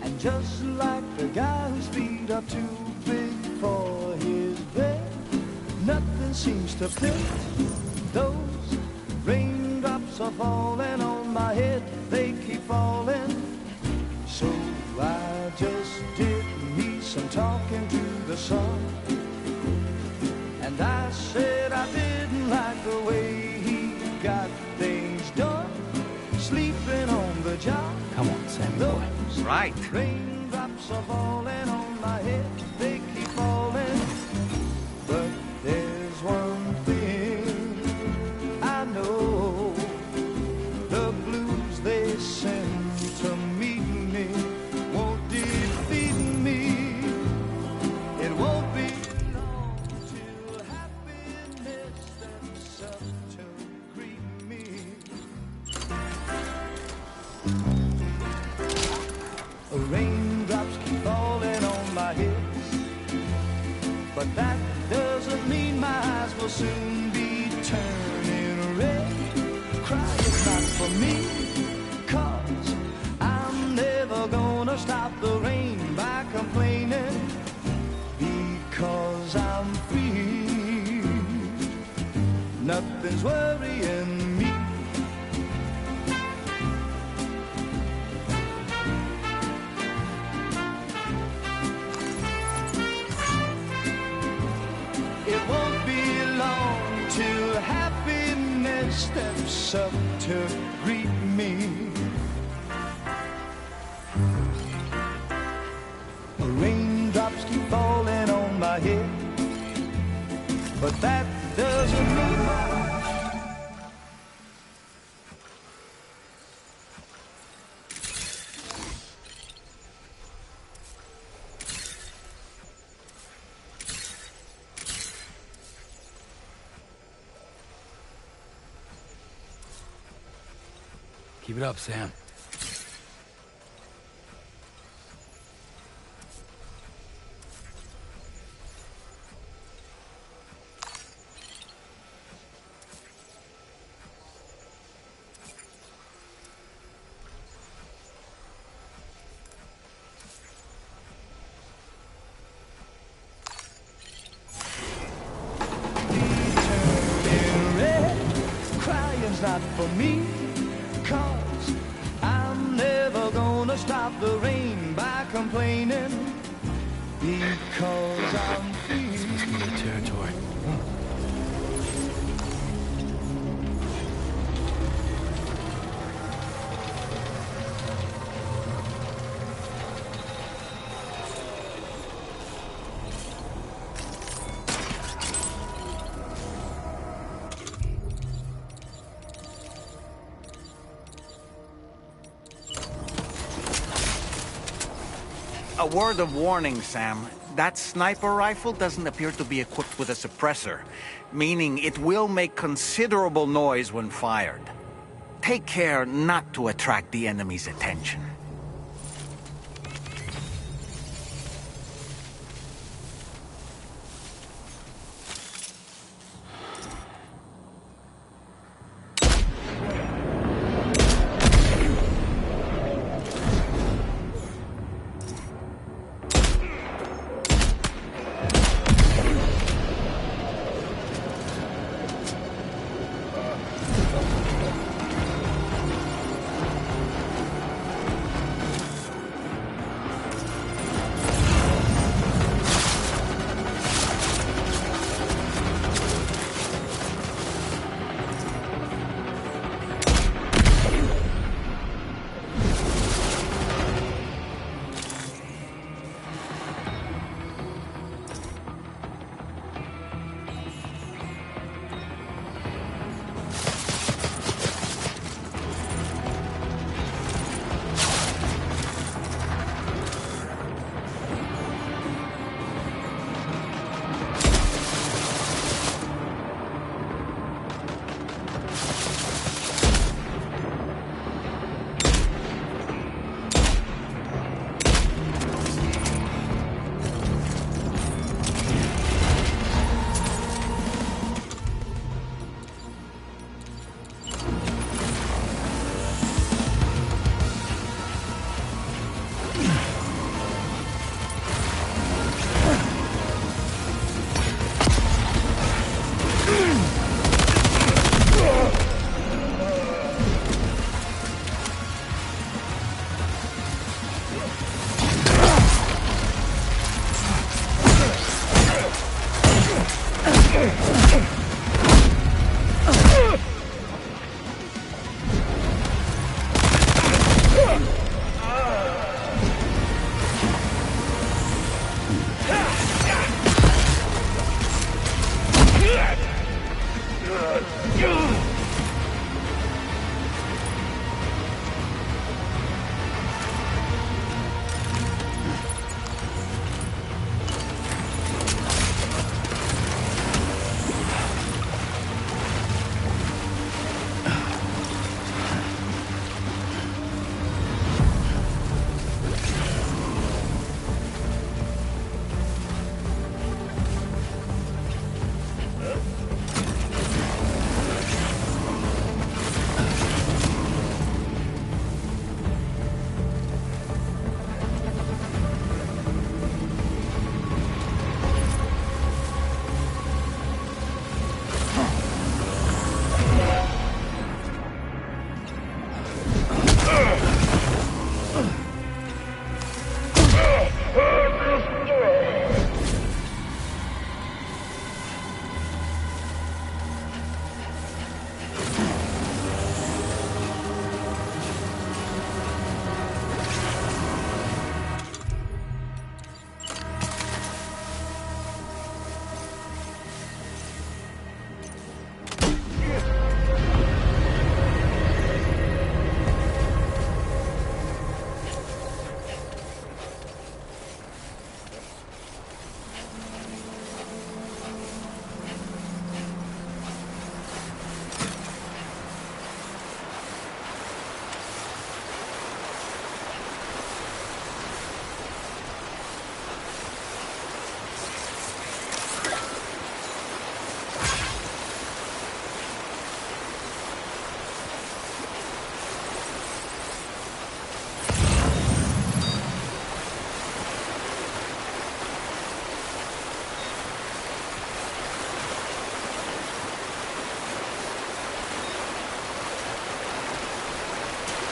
and just like the guy whose feet are too big for his bed, nothing seems to fit. Those raindrops are falling on my head, they keep falling. So I just did me some talking to the sun, and I said I didn't like the way he got things done, sleeping on the job. Come on, Sammy boy. Right. Raindrops are falling on my head, they keep falling. But there's one thing I know, the blues they send to meet me won't defeat me. It won't be long till happiness steps up to greet me. Raindrops keep falling on my head, but that doesn't mean my eyes will soon be turning red. Crying's not for me, 'cause I'm never gonna stop the rain by complaining, because I'm free. Nothing's worrying me. It won't be long till happiness steps up to greet me. Raindrops keep falling on my head, but that doesn't mean Keep it up, Sam. crying's not for me, 'cause I'm never gonna stop the rain by complaining, because I'm free. Good territory. A word of warning, Sam. That sniper rifle doesn't appear to be equipped with a suppressor, meaning it will make considerable noise when fired. Take care not to attract the enemy's attention.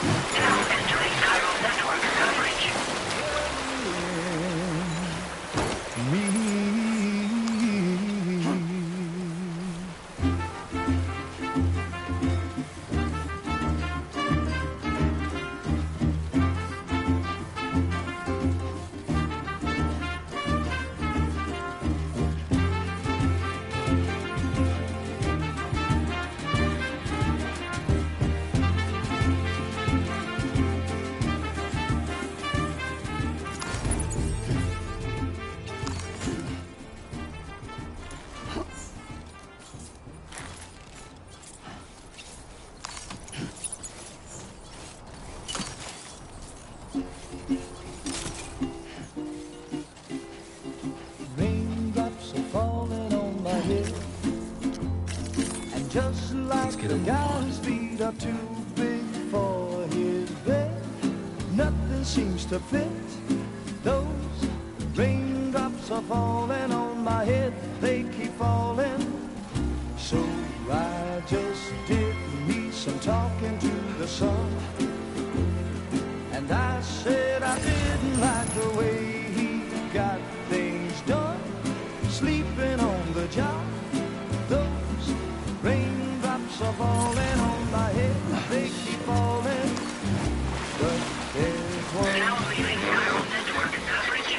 Now entering chiral network coverage. Raindrops are falling on my head, and just like the guy whose feet are too big for his bed, nothing seems to fit. Those raindrops are falling on my head, they keep falling. So I just did me some talking to the sun, and I said I didn't like the way he got things done, sleeping on the job. Those raindrops are falling on my head, they keep falling. But there's one. Now leaving chiral network coverage.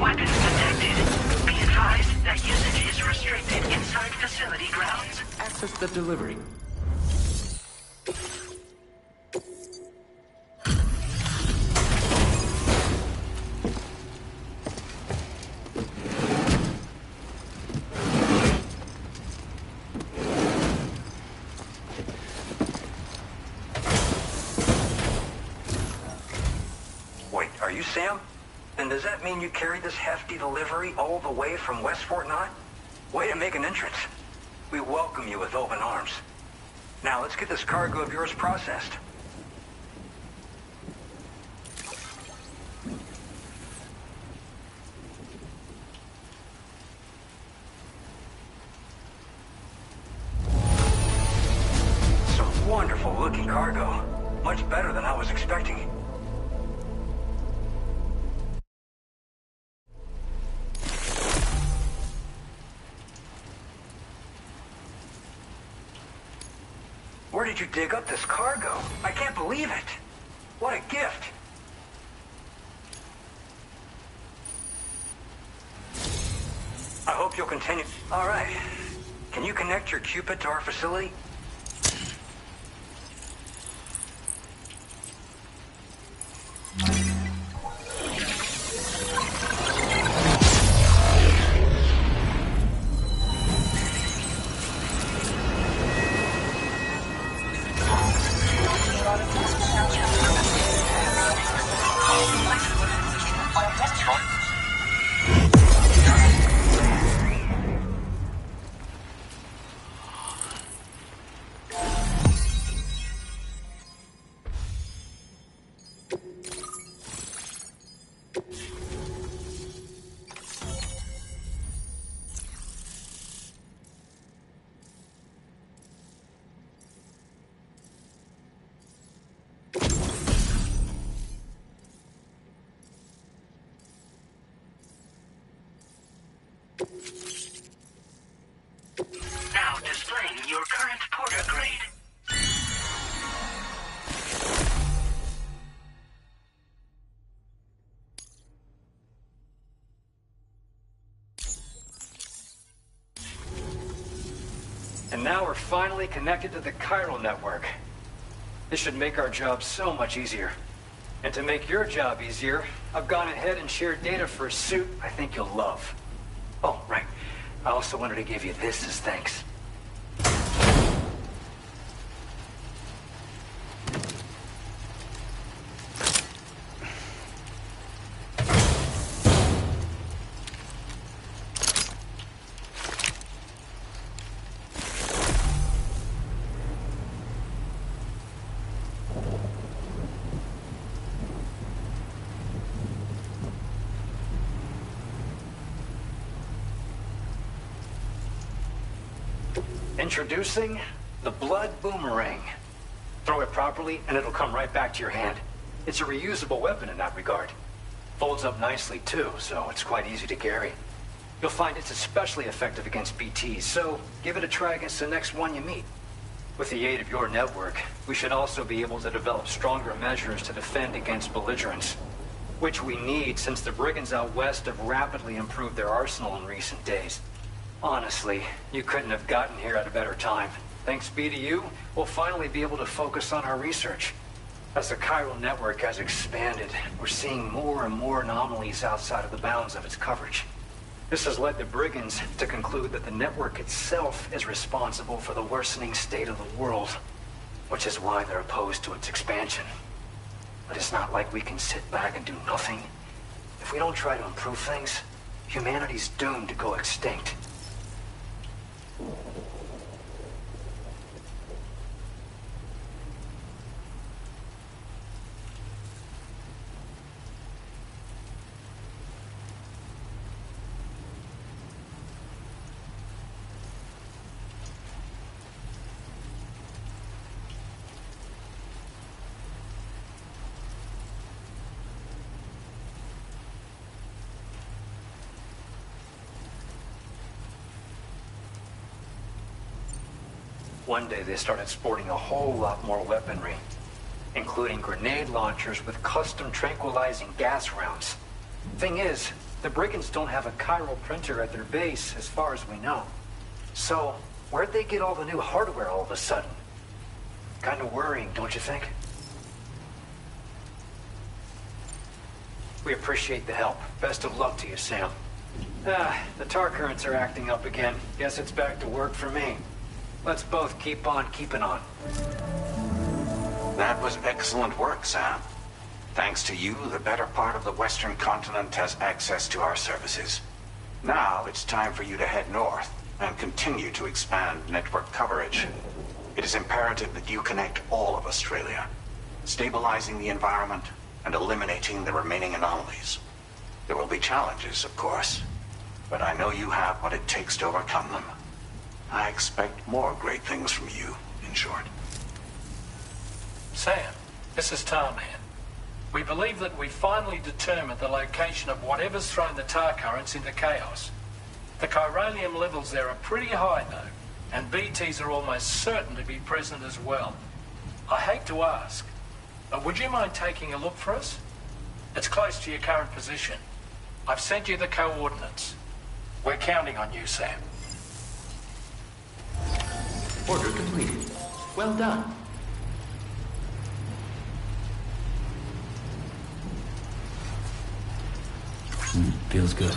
Weapons detected. Be advised that usage is restricted inside facility grounds. Access the delivery. Wait, are you Sam? Then does that mean you carried this hefty delivery all the way from West Fort Knott? Way to make an entrance. We welcome you with open arms. Now let's get this cargo of yours processed. Some wonderful looking cargo. Much better than I was expecting. Where did you dig up this cargo? I can't believe it. What a gift. I hope you'll continue. All right. Can you connect your Cupid to our facility? Now displaying your current porter grade. And now we're finally connected to the chiral network. This should make our job so much easier. And to make your job easier, I've gone ahead and shared data for a suit I think you'll love. Oh, right. I also wanted to give you this as thanks. Introducing the Blood Boomerang. Throw it properly and it'll come right back to your hand. It's a reusable weapon in that regard. Folds up nicely too, so it's quite easy to carry. You'll find it's especially effective against BTs, so give it a try against the next one you meet. With the aid of your network, we should also be able to develop stronger measures to defend against belligerents, which we need since the brigands out west have rapidly improved their arsenal in recent days. Honestly, you couldn't have gotten here at a better time. Thanks be to you, we'll finally be able to focus on our research. As the chiral network has expanded, we're seeing more and more anomalies outside of the bounds of its coverage. This has led the brigands to conclude that the network itself is responsible for the worsening state of the world, which is why they're opposed to its expansion. But it's not like we can sit back and do nothing. If we don't try to improve things, humanity's doomed to go extinct. One day they started sporting a whole lot more weaponry, including grenade launchers with custom tranquilizing gas rounds. Thing is, The brigands don't have a chiral printer at their base, as far as we know. So, where'd they get all the new hardware all of a sudden? Kind of worrying, don't you think? We appreciate the help. Best of luck to you, Sam. The tar currents are acting up again. Guess it's back to work for me. Let's both keep on keeping on. That was excellent work, Sam. Thanks to you, the better part of the Western continent has access to our services. Now it's time for you to head north and continue to expand network coverage. It is imperative that you connect all of Australia, stabilizing the environment and eliminating the remaining anomalies. There will be challenges, of course, but I know you have what it takes to overcome them. I expect more great things from you, in short. Sam, this is Tarman. We believe that we finally determined the location of whatever's thrown the tar currents into chaos. The chiralium levels there are pretty high, though, and BTs are almost certain to be present as well. I hate to ask, but would you mind taking a look for us? It's close to your current position. I've sent you the coordinates. We're counting on you, Sam. Order completed. Well done. Feels good.